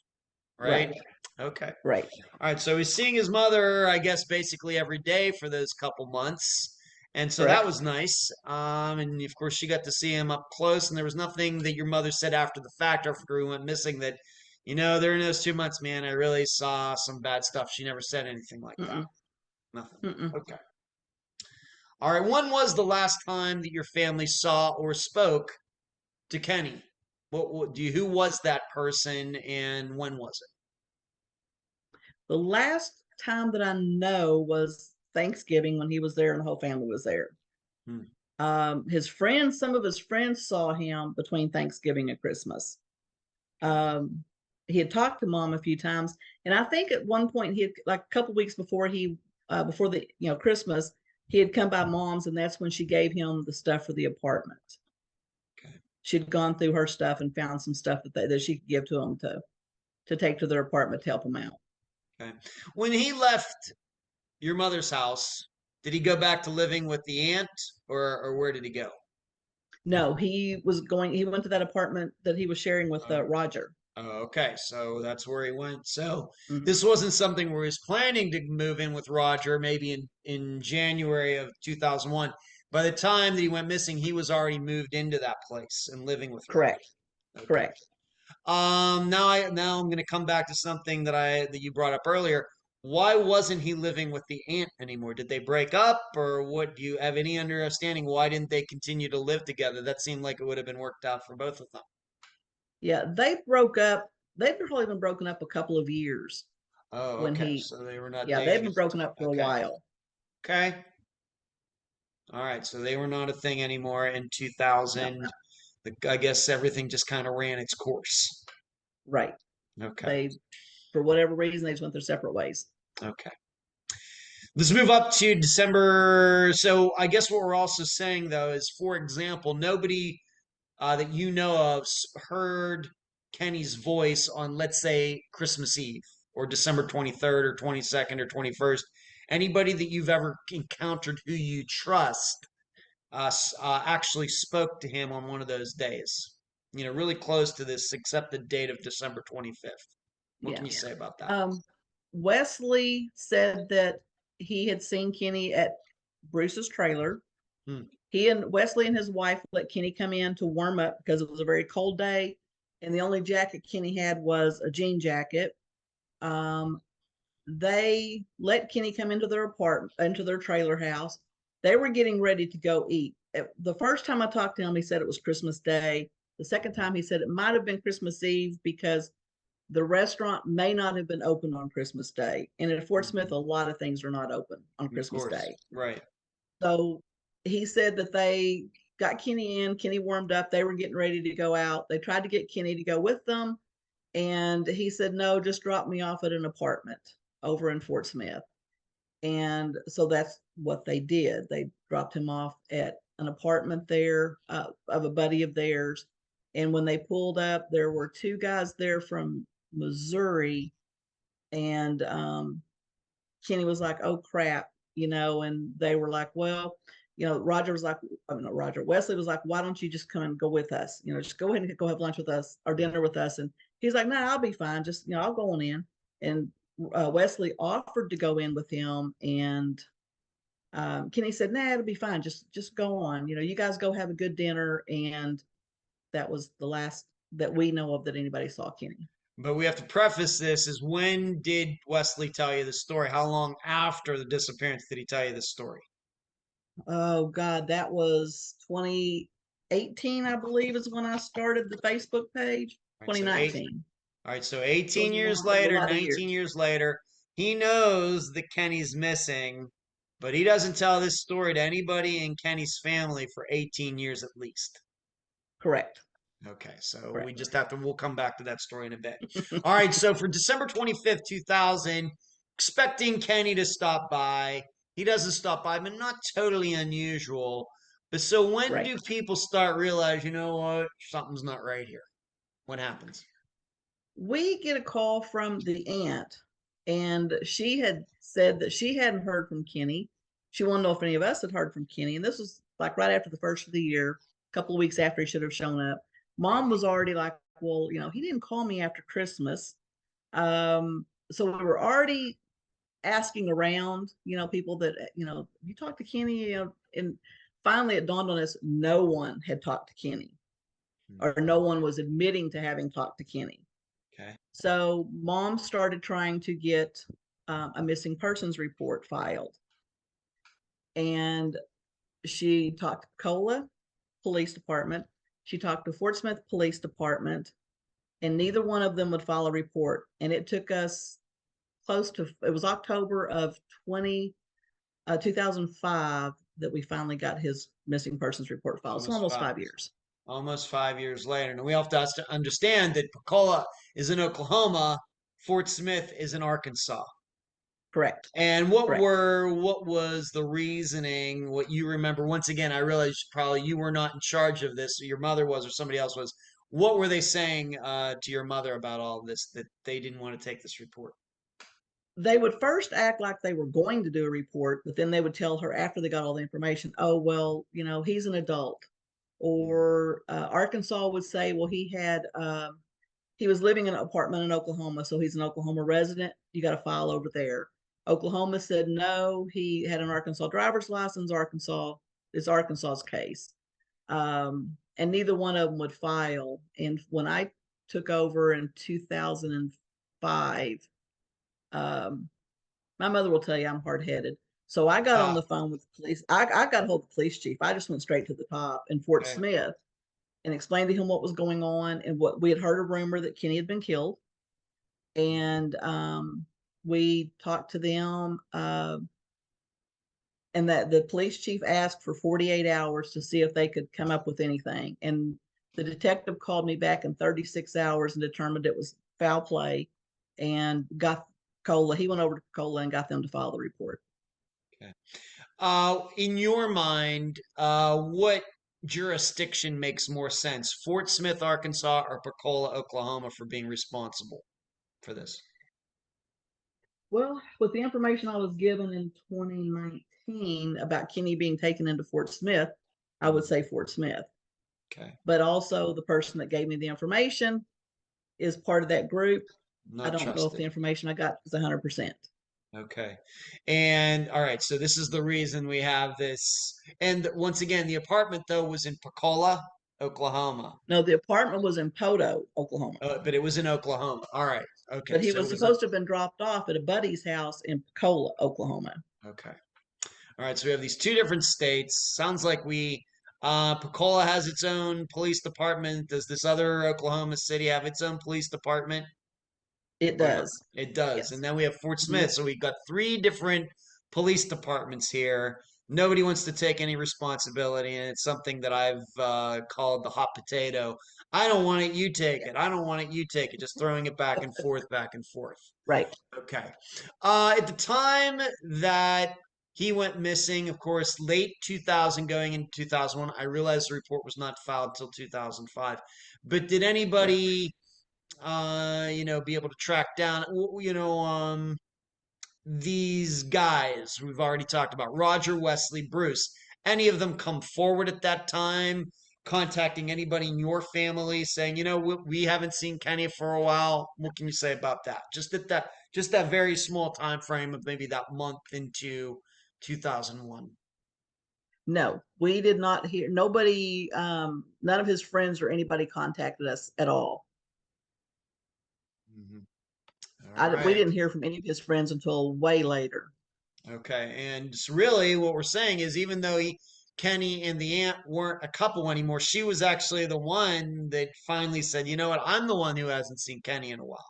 Right? Right. Okay. Right. All right, so he's seeing his mother, I guess, basically every day for those couple months. And so that Correct. was nice. And of course, she got to see him up close. And there was nothing that your mother said after the fact, after he went missing, that, during those 2 months, man, I really saw some bad stuff. She never said anything like that. Mm-mm. Nothing. Mm-mm. Okay. All right. When was the last time that your family saw or spoke to Kenny? Who was that person and when was it? The last time that I know was Thanksgiving when he was there and the whole family was there. Hmm. Some of his friends saw him between Thanksgiving and Christmas. Okay. He had talked to mom a few times, and I think at one point he had, like a couple weeks before before the Christmas, he had come by mom's, and that's when she gave him the stuff for the apartment. Okay. She'd gone through her stuff and found some stuff that she could give to him to take to their apartment to help him out. Okay. When he left your mother's house, did he go back to living with the aunt or where did he go? No, he went to that apartment that he was sharing with Oh, Roger. okay. So that's where he went. So Mhm. this wasn't something where he was planning to move in with Roger maybe in January of 2001. By the time that he went missing, he was already moved into that place and living with Roger. Correct. Okay. Correct. Now I'm going to come back to something that you brought up earlier. Why wasn't he living with the aunt anymore? Did they break up, or what? Do you have any understanding? Why didn't they continue to live together? That seemed like it would have been worked out for both of them. Yeah, they broke up. They've probably been broken up a couple of years Oh, when okay. he, So they were not yeah, they've dating. been broken up for a Okay. while. Okay. All right. So they were not a thing anymore in No, 2000. I guess everything just kind of ran its course. right. Okay. They, for whatever reason, they just went their separate ways. Okay. Let's move up to December. So I guess what we're also saying though is, for example, nobody that you know of heard Kenny's voice on, let's say, Christmas Eve or December 23rd or 22nd or 21st. Anybody that you've ever encountered who you trust actually spoke to him on one of those days. really close to this accepted date of December 25th. What can Yeah. you say about that? Wesley said that he had seen Kenny at Bruce's trailer. Hmm. He and Wesley and his wife let Kenny come in to warm up because it was a very cold day, and the only jacket Kenny had was a jean jacket. They let Kenny come into their apartment, into their trailer house. They were getting ready to go eat. The first time I talked to him, he said it was Christmas Day. The second time, he said it might have been Christmas Eve because the restaurant may not have been open on Christmas Day. And in Fort Smith, a lot of things are not open on Of Christmas course. Day. Right. So he said that they got Kenny in, Kenny warmed up, they were getting ready to go out. They tried to get Kenny to go with them. And he said, no, just drop me off at an apartment over in Fort Smith. And so that's what they did. They dropped him off at an apartment there of a buddy of theirs. And when they pulled up, there were two guys there from Missouri. And Kenny was like, oh crap, and they were like, well, Roger was like, I mean, not Roger, Wesley was like, why don't you just come and go with us? Just go ahead and go have lunch with us or dinner with us. And he's like, no, I'll be fine. Just, I'll go on in. And Wesley offered to go in with him. And Kenny said, nah, it'll be fine. Just go on. You guys go have a good dinner. And that was the last that we know of that anybody saw Kenny. But we have to preface this is when did Wesley tell you the story? How long after the disappearance did he tell you this story? Oh God, that was 2018, I believe, is when I started the Facebook page. All right, 2019. All right, so So 18 years it was a later, lot of 19 years. years later, he knows that Kenny's missing, but he doesn't tell this story to anybody in Kenny's family for 18 years at least. Correct. Okay, so we Correct. just have to, we'll come back to that story in a bit. All right, so for December 25th, 2000, expecting Kenny to stop by. He doesn't stop by, but not totally unusual. But so when Right. do people start realize, you know what, something's not right here? What happens? We get a call from the aunt, and she had said that she hadn't heard from Kenny. She wanted to know if any of us had heard from Kenny. And this was like right after the first of the year, a couple of weeks after he should have shown up. Mom was already like, well, he didn't call me after Christmas. So we were already asking around, people that, you talked to Kenny, and finally it dawned on us no one had talked to Kenny, or no one was admitting to having talked to Kenny. Okay. So mom started trying to get a missing persons report filed. And she talked to Pocola Police Department. She talked to Fort Smith Police Department, and neither one of them would file a report. And it took us it was October of 2005 that we finally got his missing persons report filed. So almost 5 years. Almost 5 years later. And we have to understand that Pocola is in Oklahoma, Fort Smith is in Arkansas. Correct. And Correct. what was the reasoning? What you remember? Once again, I realize probably you were not in charge of this, or your mother was, or somebody else was. What were they saying to your mother about all this that they didn't want to take this report? They would first act like they were going to do a report, but then they would tell her after they got all the information, oh, well, he's an adult. Or Arkansas would say, well, he was living in an apartment in Oklahoma, so he's an Oklahoma resident. You got to file over there. Oklahoma said no, he had an Arkansas driver's license. It's Arkansas's case. And neither one of them would file. And when I took over in 2005, my mother will tell you I'm hard headed. So I got on the phone with the police. I got a hold of the police chief. I just went straight to the top in Fort Smith and explained to him what was going on and what we had heard a rumor that Kenny had been killed. And we talked to them, and that the police chief asked for 48 hours to see if they could come up with anything. And the detective called me back in 36 hours and determined it was foul play and got Cola. He went over to Cola and got them to file the report. Okay. In your mind, what jurisdiction makes more sense? Fort Smith, Arkansas, or Pocola, Oklahoma, for being responsible for this? Well, with the information I was given in 2019 about Kenny being taken into Fort Smith, I would say Fort Smith. Okay. But also the person that gave me the information is part of that group. I Not don't know if trusted. the information I got was 100%. Okay. And all right, so this is the reason we have this. And once again, the apartment though was in Pocola, Oklahoma. No, the apartment was in Poto, Oklahoma. But it was in Oklahoma. All right. Okay. But he So was it was a supposed to have been dropped off at a buddy's house in Pocola, Oklahoma. okay. All right. So we have these two different states. Sounds like Pocola has its own police department. Does this other Oklahoma City have its own police department? It Or not? does. It does. Yes. And then we have Fort Mhm. Smith. So we've got three different police departments here. Nobody wants to take any responsibility, and it's something that I've called the hot potato. I don't want it, you take Yeah. it. I don't want it, you take it. Just throwing it back and forth, back and forth. Right. Okay. At the time that he went missing, of course, late 2000 going into 2001, I realized the report was not filed till 2005. But did Right. anybody be able to track down, these guys we've already talked about, Roger, Wesley, Bruce, any of them come forward at that time, contacting anybody in your family saying, we haven't seen Kenny for a while? What can you say about that? Just that very small time frame of maybe that month into 2001. No, we did not hear. Nobody, none of his friends or anybody contacted us at all. Mm-hmm. All We right. didn't hear from any of his friends until way later. Okay, and really what we're saying is even though Kenny and the aunt weren't a couple anymore, she was actually the one that finally said, you know what, I'm the one who hasn't seen Kenny in a while.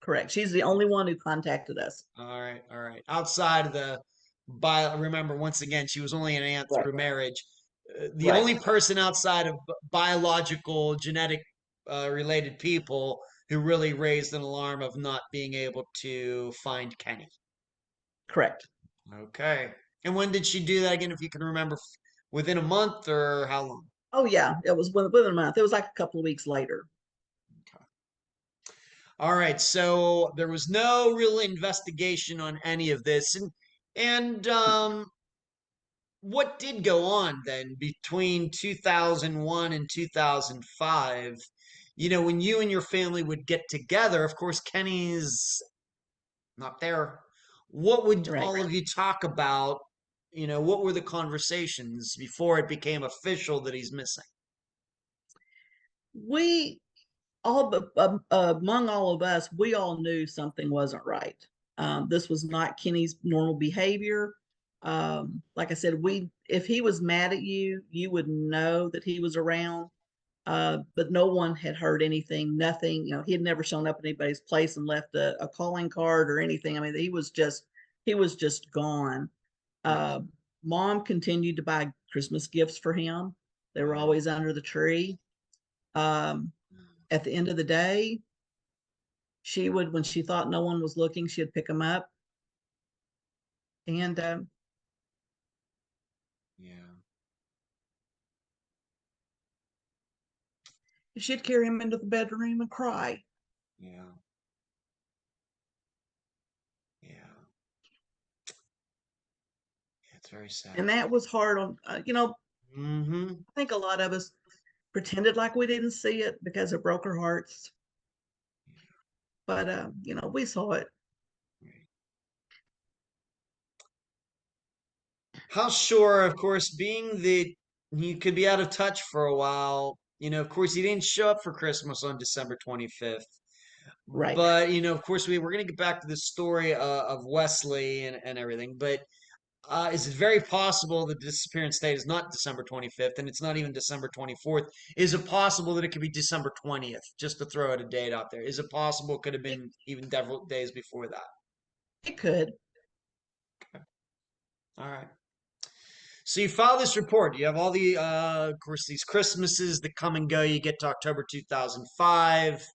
Correct. She's the only one who contacted us. All right, all right. Outside of remember, once again, she was only an aunt Right. through marriage. The Right. only person outside of biological, genetic related people who really raised an alarm of not being able to find Kenny. Correct. Okay. And when did she do that again, if you can remember? Within a month or how long? Oh yeah, it was within a month. It was like a couple of weeks later. Okay. All right. So there was no real investigation on any of this. And what did go on then between 2001 and 2005? When you and your family would get together, of course, Kenny's not there. What would Right. all of you talk about? What were the conversations before it became official that he's missing? We all, among all of us, we all knew something wasn't right. This was not Kenny's normal behavior. Like I said, if he was mad at you, you would know that he was around. But no one had heard anything, nothing. He had never shown up at anybody's place and left a calling card or anything. I mean, he was just gone. Uh, Mom continued to buy Christmas gifts for him. They were always under the tree. At the end of the day, she would, when she thought no one was looking, she'd pick him up and Yeah. she'd carry him into the bedroom and cry. Yeah. Yeah. It's very sad. And that was hard on, Mm-hmm. I think a lot of us pretended like we didn't see it because it broke our hearts. But, we saw it. How sure, of course, being that he could be out of touch for a while, of course, he didn't show up for Christmas on December 25th. Right. But, of course, we're going to get back to the story of Wesley and everything. But is it very possible that the disappearance date is not December 25th and it's not even December 24th? Is it possible that it could be December 20th, just to throw out a date out there? Is it possible it could have been even several days before that? It could. Okay. All right. So you file this report. You have all the, of course, these Christmases that come and go. You get to October 2005.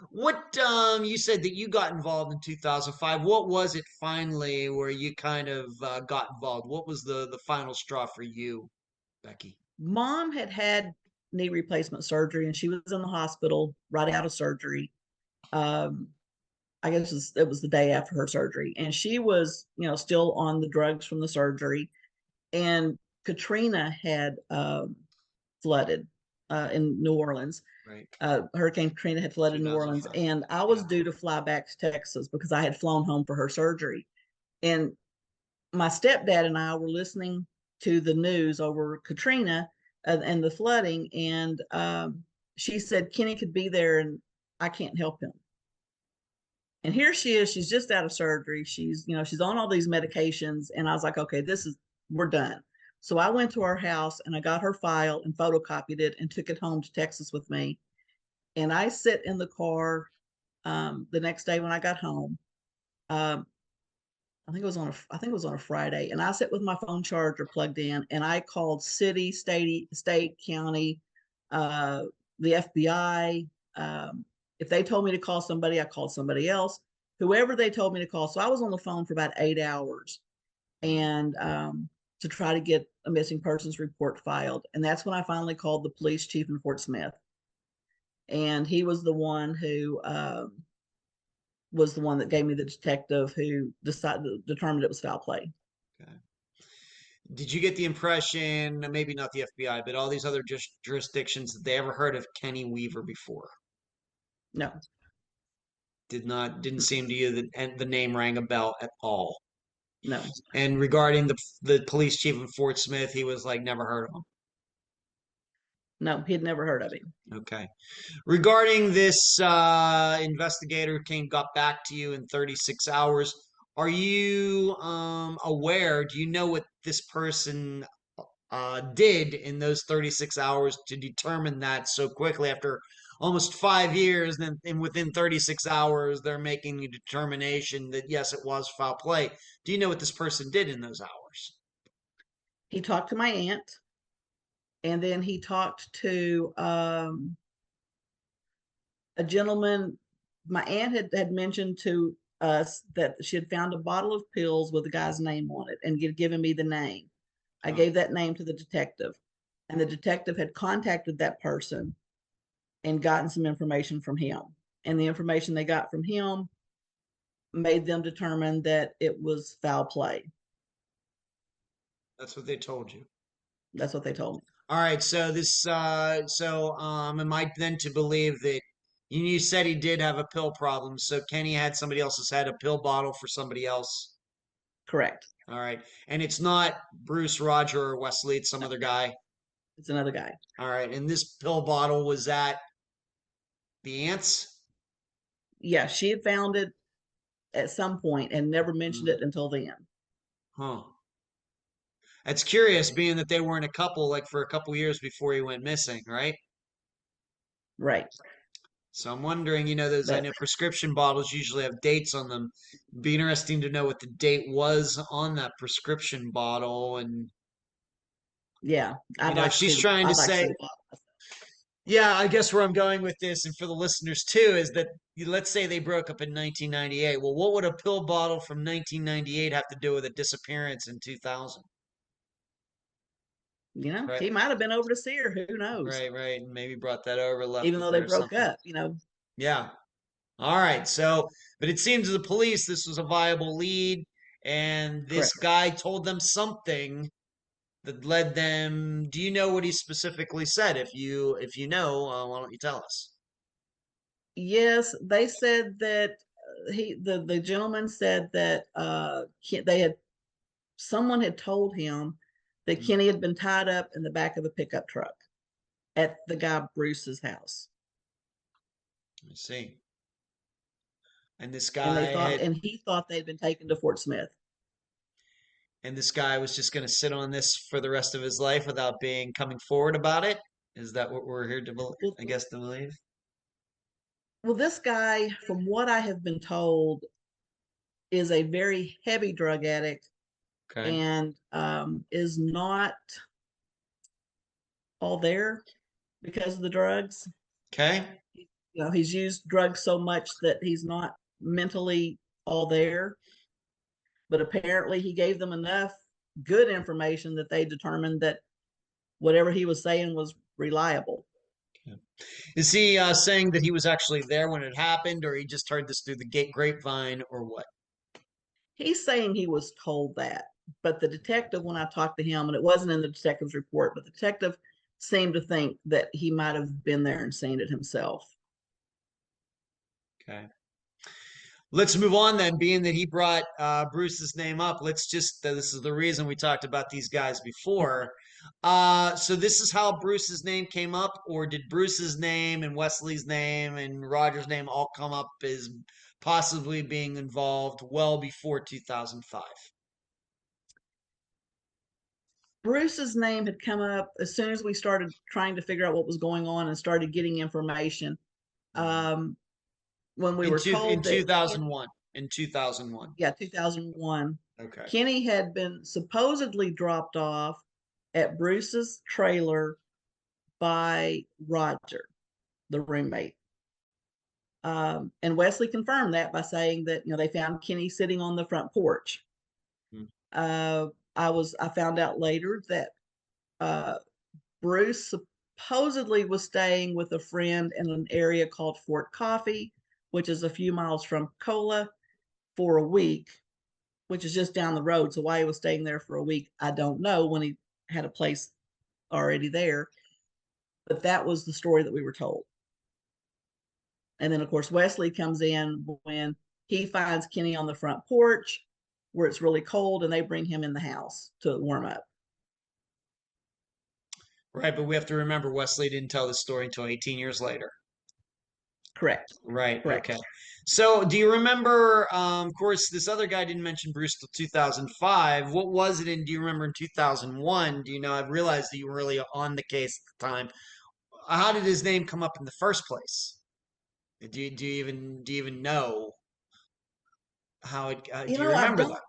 What you said that you got involved in 2005. What was it finally where you kind of got involved? What was the final straw for you, Becky? Mom had had knee replacement surgery and she was in the hospital right out of surgery. I guess it was the day after her surgery, and she was, still on the drugs from the surgery. And Katrina had flooded, in New Orleans. Right. Hurricane Katrina had flooded New Orleans, 2005. and I was Yeah. due to fly back to Texas because I had flown home for her surgery. And my stepdad and I were listening to the news over Katrina and the flooding, and she said Kenny could be there, and I can't help him. And here she is, she's just out of surgery. She's on all these medications. And I was like, okay, we're done. So I went to our house and I got her file and photocopied it and took it home to Texas with me. And I sit in the car the next day when I got home. I think it was on a Friday, and I sit with my phone charger plugged in, and I called city, state, county, the FBI. If they told me to call somebody, I called somebody else. Whoever they told me to call. So I was on the phone for about 8 hours, and to try to get a missing persons report filed. And that's when I finally called the police chief in Fort Smith, and he was the one who that gave me the detective who determined it was foul play. Okay. Did you get the impression, maybe not the FBI, but all these other jurisdictions, that they ever heard of Kenny Weaver before? No. Didn't seem to you that the name rang a bell at all? No. And regarding the police chief in Fort Smith, he was like, never heard of him. No, he'd never heard of him. Okay. Regarding this investigator who got back to you in 36 hours, are you aware, do you know what this person did in those 36 hours to determine that so quickly after almost 5 years, and within 36 hours, they're making the determination that, yes, it was foul play? Do you know what this person did in those hours? He talked to my aunt, and then he talked to a gentleman. My aunt had mentioned to us that she had found a bottle of pills with the guy's name on it and had given me the name. I gave that name to the detective, and the detective had contacted that person and gotten some information from him. And the information they got from him made them determine that it was foul play. That's what they told you. That's what they told me. All right, so am I then to believe that you said he did have a pill problem, so Kenny had somebody else's had a pill bottle for somebody else? Correct. All right, and it's not Bruce, Roger, or Wesley, it's some other guy? It's another guy. All right, and this pill bottle was at the aunt's? Yeah, she had found it at some point and never mentioned it until then. Huh. That's curious, being that they weren't a couple like for a couple years before he went missing, right? Right. So I'm wondering, I know prescription bottles usually have dates on them. It'd be interesting to know what the date was on that prescription bottle. And yeah, I'd she's trying to say, yeah, I guess where I'm going with this, and for the listeners too, is that let's say they broke up in 1998. Well, what would a pill bottle from 1998 have to do with a disappearance in 2000? Right. He might have been over to see her. Who knows? Right. And maybe brought that over, left even though they broke up. Yeah. All right. So, but it seems to the police this was a viable lead, and this guy told them something that led them. Do you know what he specifically said? If you know, why don't you tell us? Yes, they said that the gentleman said that someone had told him that Kenny had been tied up in the back of a pickup truck at the guy Bruce's house. I see. And this guy he thought they'd been taken to Fort Smith. And this guy was just going to sit on this for the rest of his life without coming forward about it? Is that what we're here to believe? I guess to believe? Well, this guy, from what I have been told, is a very heavy drug addict. Okay. And is not all there because of the drugs. Okay. He's used drugs so much that he's not mentally all there. But apparently he gave them enough good information that they determined that whatever he was saying was reliable. Okay. Is he saying that he was actually there when it happened, or he just heard this through the grapevine, or what? He's saying he was told that. But the detective, when I talked to him, and it wasn't in the detective's report, but the detective seemed to think that he might have been there and seen it himself. Okay. Let's move on then, being that he brought Bruce's name up. Let's just, this is the reason we talked about these guys before. So this is how Bruce's name came up, or did Bruce's name and Wesley's name and Roger's name all come up as possibly being involved well before 2005? Bruce's name had come up as soon as we started trying to figure out what was going on and started getting information. When we were told in that 2001. In 2001. Yeah, 2001. Okay. Kenny had been supposedly dropped off at Bruce's trailer by Roger, the roommate. And Wesley confirmed that by saying that, they found Kenny sitting on the front porch. I found out later that Bruce supposedly was staying with a friend in an area called Fort Coffee, which is a few miles from Pocola, for a week, which is just down the road. So why he was staying there for a week, I don't know, when he had a place already there. But that was the story that we were told. And then, of course, Wesley comes in when he finds Kenny on the front porch where it's really cold, and they bring him in the house to warm up. Right, but we have to remember Wesley didn't tell the story until 18 years later. Correct. Right. Correct. Okay. So, do you remember? Of course, this other guy didn't mention Bruce till 2005. What was it? And do you remember in 2001? Do you know? I realized that you were really on the case at the time. How did his name come up in the first place? Do you even know how it? Do you remember that?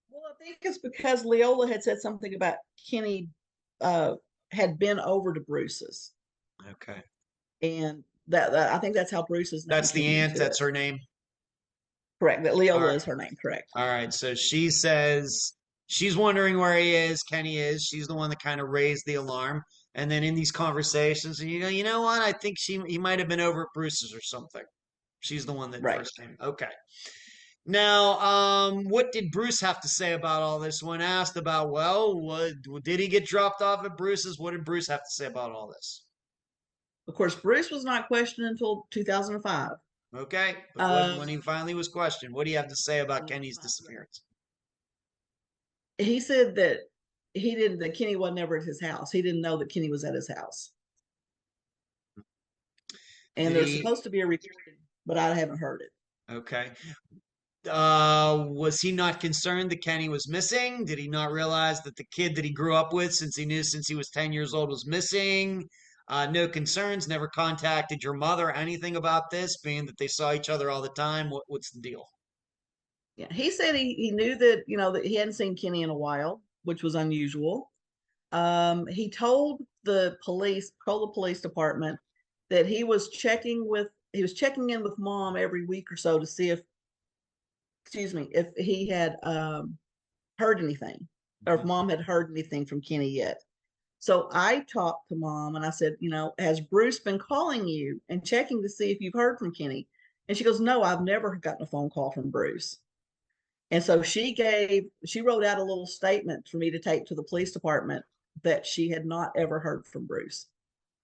Well, I think it's because Leola had said something about Kenny had been over to Bruce's. Okay. And that I think that's how Bruce's name. That's the aunt. That's her name. Correct. That Leola is her name. Correct. All right. So she says she's wondering where he is, Kenny is. She's the one that kind of raised the alarm. And then in these conversations, you know what? I think he might have been over at Bruce's or something. She's the one that first came. Okay. Now, what did Bruce have to say about all this? When asked about, did he get dropped off at Bruce's? What did Bruce have to say about all this? Of course, Bruce was not questioned until 2005. Okay. But when he finally was questioned, what do you have to say about Kenny's disappearance? He said that that Kenny wasn't ever at his house. He didn't know that Kenny was at his house. And there's supposed to be a recording, but I haven't heard it. Okay. Was he not concerned that Kenny was missing? Did he not realize that the kid that he grew up with since he was 10 years old was missing? No concerns, never contacted your mother, anything about this, being that they saw each other all the time? What's the deal? Yeah, he said he knew that, that he hadn't seen Kenny in a while, which was unusual. He told the Pocola Police Department, that he was checking in with Mom every week or so to see if he had heard anything, or if Mom had heard anything from Kenny yet. So I talked to Mom and I said, has Bruce been calling you and checking to see if you've heard from Kenny? And she goes, no, I've never gotten a phone call from Bruce. And so she wrote out a little statement for me to take to the police department that she had not ever heard from Bruce.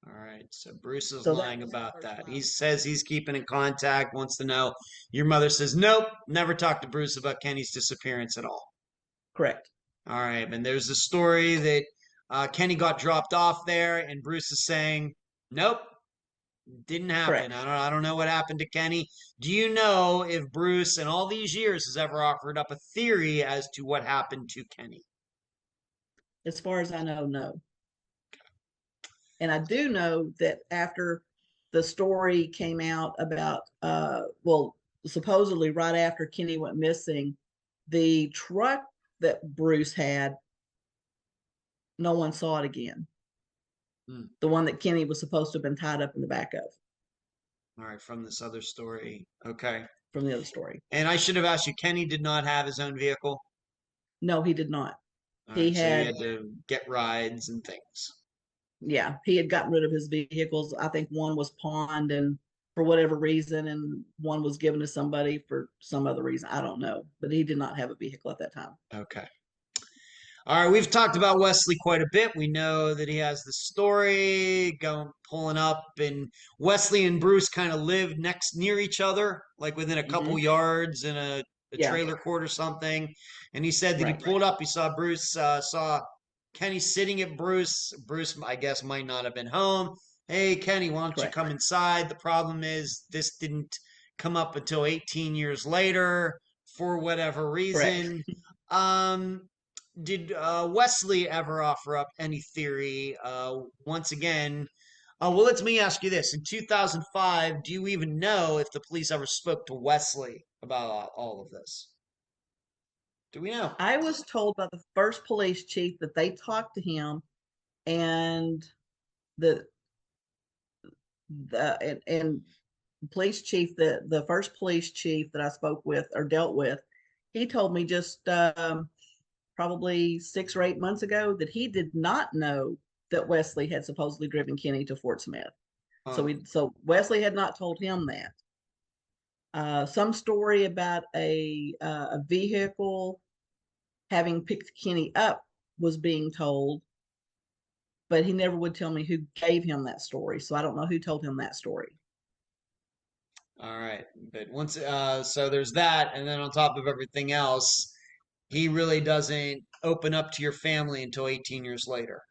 All right. So Bruce is lying about that. He says he's keeping in contact, wants to know. Your mother says, nope, never talked to Bruce about Kenny's disappearance at all. Correct. All right. And there's a story that Kenny got dropped off there, and Bruce is saying, nope, didn't happen. I don't know what happened to Kenny. Do you know if Bruce in all these years has ever offered up a theory as to what happened to Kenny? As far as I know, no. And I do know that after the story came out about, supposedly right after Kenny went missing, the truck that Bruce had, no one saw it again. The one that Kenny was supposed to have been tied up in the back of. All right, from this other story. Okay. From the other story. And I should have asked you, Kenny did not have his own vehicle? No, he did not. So he had to get rides and things. Yeah, he had gotten rid of his vehicles. I think one was pawned and for whatever reason, and one was given to somebody for some other reason. I don't know, but he did not have a vehicle at that time. Okay. All right, we've talked about Wesley quite a bit. We know that he has the story pulling up, and Wesley and Bruce kind of lived near each other, like within a couple Hmm. yards in a Yeah, trailer court or something. And he said that he right, pulled up, he saw Bruce, saw Kenny sitting at Bruce. Bruce, I guess, might not have been home. Hey, Kenny, why don't you correct, come inside? The problem is this didn't come up until 18 years later for whatever correct. reason. Um, did Wesley ever offer up any theory? Once again, well, let me ask you this. In 2005, do you even know if the police ever spoke to Wesley about all of this? Do we know? I was told by the first police chief that they talked to him, and the and police chief, the first police chief that I spoke with or dealt with, he told me just probably 6 or 8 months ago that he did not know that Wesley had supposedly driven Kenny to Fort Smith. Huh. So Wesley had not told him that. Some story about a vehicle having picked Kenny up was being told, but he never would tell me who gave him that story. So I don't know who told him that story. All right, but once so there's that, and then on top of everything else, he really doesn't open up to your family until 18 years later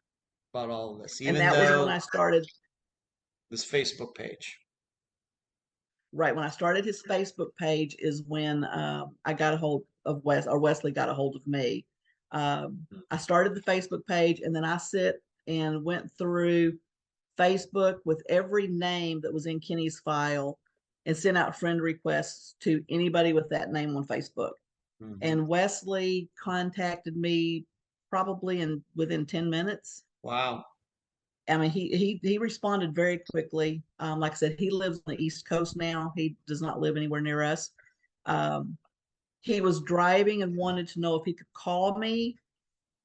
about all of this, And even that was when though I started. this Facebook page. Right when I started his Facebook page is when I got a hold of Wesley got a hold of me. I started the Facebook page, and then I sit and went through Facebook with every name that was in Kenny's file and sent out friend requests to anybody with that name on Facebook. Mhm. And Wesley contacted me probably within 10 minutes. Wow. I mean, he responded very quickly. Like I said, he lives on the East Coast now. He does not live anywhere near us. Um, he was driving and wanted to know if he could call me,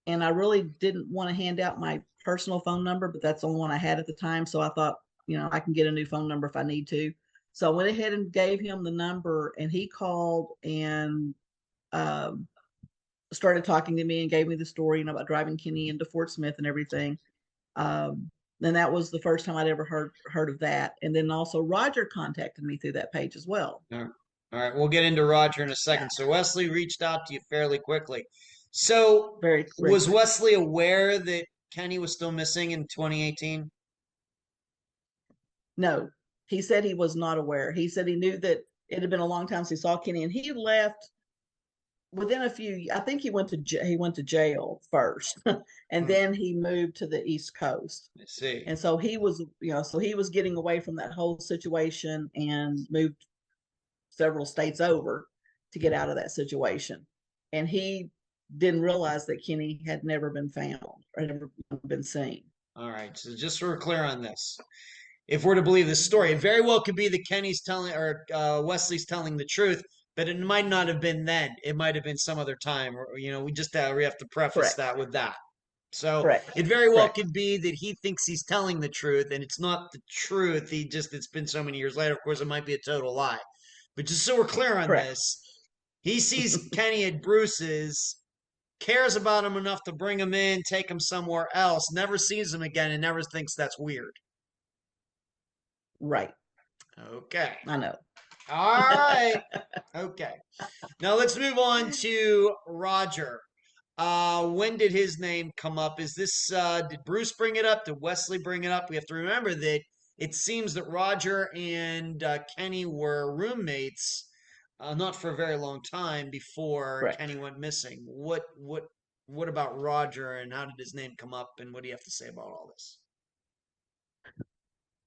and I really didn't want to hand out my personal phone number, but that's the only one I had at the time. So I thought, I can get a new phone number if I need to. So I went ahead and gave him the number, and he called and um, started talking to me and gave me the story, about driving Kenny into Fort Smith and everything. And that was the first time I'd ever heard of that. And then also Roger contacted me through that page as well. All right. All right, we'll get into Roger in a Yeah, second. So Wesley reached out to you fairly quickly. So very was quickly. Wesley aware that Kenny was still missing in 2018? No, he said he was not aware. He said he knew that it had been a long time since he saw Kenny, and he left within a few. I think he went to jail first, and Hmm, then he moved to the East Coast. I see. And so he was getting away from that whole situation and moved several states over to get out of that situation. And he didn't realize that Kenny had never been found or never been seen. All right, so just so we're clear on this, if we're to believe this story, it very well could be that Kenny's telling or Wesley's telling the truth, but it might not have been then. It might have been some other time. Or, we have to preface Correct. that with that. So Correct. it very well Correct. could be that he thinks he's telling the truth, and it's not the truth. It's been so many years later. Of course, it might be a total lie. But just so we're clear on Correct. this, he sees Kenny at Bruce's, cares about him enough to bring him in, take him somewhere else, never sees him again, and never thinks that's weird. Right. Okay. I know. All right. Okay. Now let's move on to Roger. When did his name come up? Is this did Bruce bring it up? Did Wesley bring it up? We have to remember that it seems that Roger and Kenny were roommates, not for a very long time before Correct. Kenny went missing. What about Roger, and how did his name come up, and what do you have to say about all this?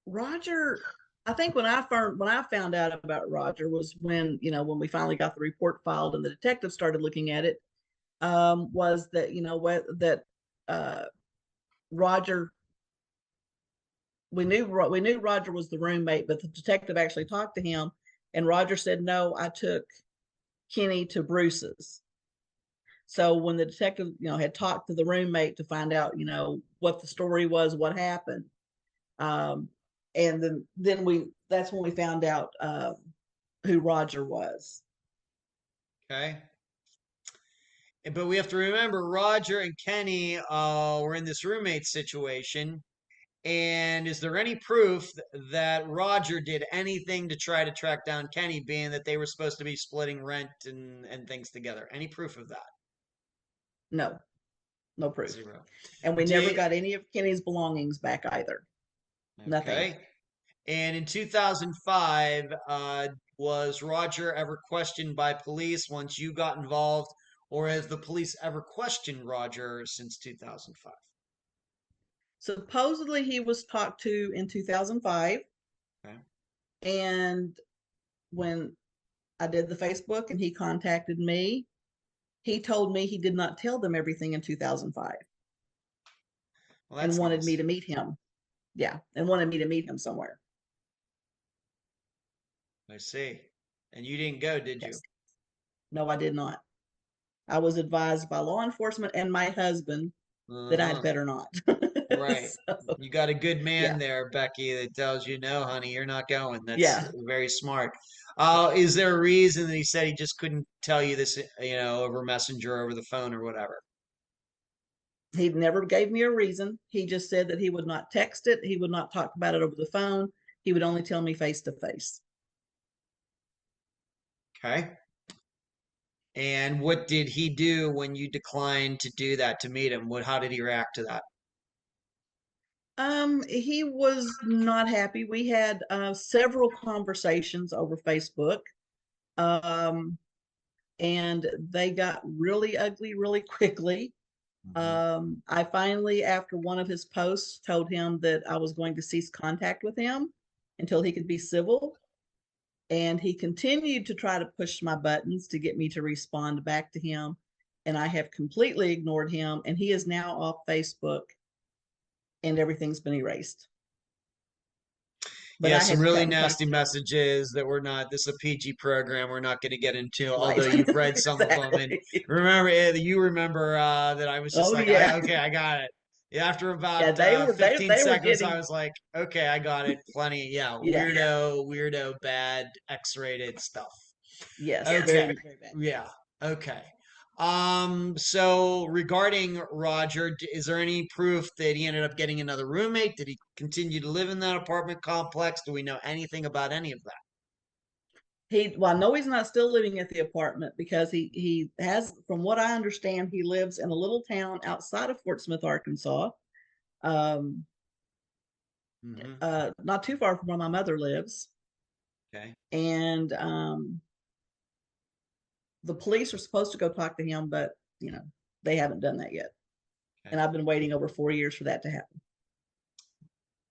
Roger, I think when I found out about Roger was when we finally got the report filed and the detective started looking at it. Was that that uh, Roger we knew Roger was the roommate, but the detective actually talked to him, and Roger said, "No, I took Kenny to Bruce's." So when the detective, had talked to the roommate to find out, what the story was, what happened, um, and then that's when we found out who Roger was. Okay. But we have to remember Roger and Kenny were in this roommate situation. And is there any proof that Roger did anything to try to track down Kenny, being that they were supposed to be splitting rent and things together? Any proof of that? No, no proof. Zero. And we never Did got any of Kenny's belongings back either. Nothing. Okay. And in 2005, was Roger ever questioned by police once you got involved, or has the police ever questioned Roger since 2005? Supposedly he was talked to in 2005. Okay. And when I did the Facebook and he contacted me, he told me he did not tell them everything in 2005 Well, and that's wanted nice. me to meet him. Yeah, and wanted me to meet him somewhere. I see. And you didn't go, did you? Yes. No, I did not. I was advised by law enforcement and my husband that I'd better not. Right. So, You got a good man yeah. there, Becky, that tells you, no, honey, you're not going. That's Yeah. very smart. Is there a reason that he said he just couldn't tell you this, over Messenger, over the phone, or whatever? He never gave me a reason. He just said that he would not text it. He would not talk about it over the phone. He would only tell me face to face. Okay. And what did he do when you declined to do that, to meet him? How did he react to that? He was not happy. We had several conversations over Facebook. And they got really ugly really quickly. I finally, after one of his posts, told him that I was going to cease contact with him until he could be civil. And he continued to try to push my buttons to get me to respond back to him. And I have completely ignored him. And he is now off Facebook and everything's been erased. But Yeah, I some had really gotten nasty contact. messages that this is a PG program. We're not going to get into, Right. although you've read some of them. And you remember that I was just Oh like, yeah. okay, I got it. Yeah, after Yeah, about they were 15 they were seconds, I getting, was like, okay, I got it. Plenty. Yeah, yeah. weirdo, bad, X-rated stuff. Yes, Okay. very, very bad. Yeah. Okay. So regarding Roger, is there any proof that he ended up getting another roommate? Did he continue to live in that apartment complex? Do we know anything about any of that? Well, I know he's not still living at the apartment because he has, from what I understand, he lives in a little town outside of Fort Smith, Arkansas. Um, not too far from where my mother lives. Okay. And the police are supposed to go talk to him, but they haven't done that yet. Okay. And I've been waiting over 4 years for that to happen.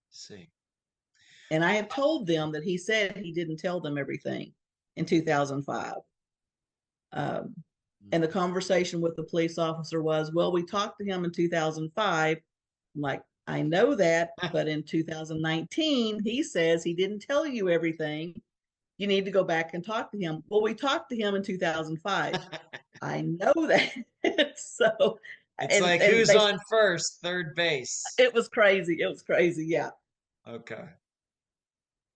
See. And I have told them that he said he didn't tell them everything in 2005. And the conversation with the police officer was, well, we talked to him in 2005. I'm like, I know that, but in 2019, he says he didn't tell you everything. You need to go back and talk to him. Well, we talked to him in 2005. I know that. So it's like, who's on first? Third base. It was crazy. It was crazy. Yeah. Okay.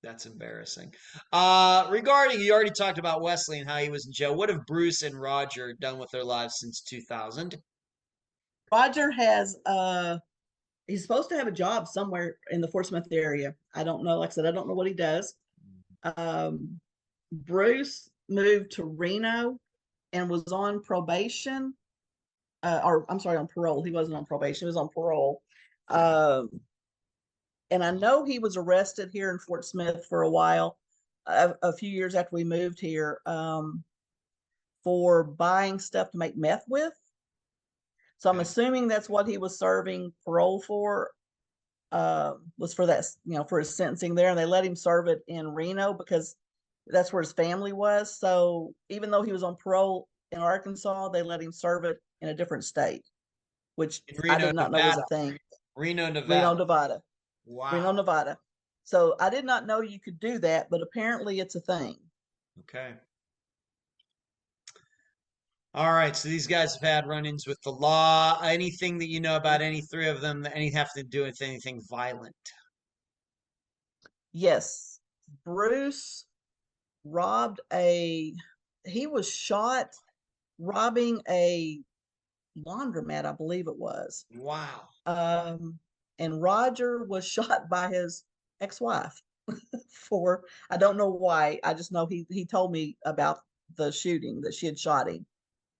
That's embarrassing. Regarding, you already talked about Wesley and how he was in jail. What have Bruce and Roger done with their lives since 2000? Roger has he's supposed to have a job somewhere in the Fort Smith area. I don't know. Like I said, I don't know what he does. Bruce moved to Reno and was on probation. Or I'm sorry, on parole. He wasn't on probation. He was on parole. And I know he was arrested here in Fort Smith for a while, a few years after we moved here, for buying stuff to make meth with. So I'm assuming that's what he was serving parole for, was for that, for his sentencing there. And they let him serve it in Reno because that's where his family was. So even though he was on parole in Arkansas, they let him serve it in a different state, which I did not know was a thing. Reno, Nevada. Reno, Nevada. Wow. Reno, Nevada. So I did not know you could do that, but apparently it's a thing. Okay. All right. So these guys have had run-ins with the law. Anything that you know about any three of them that have to do with anything violent? Yes. Bruce he was shot robbing a laundromat, I believe it was. Wow. And Roger was shot by his ex-wife for, I don't know why. I just know he told me about the shooting, that she had shot him,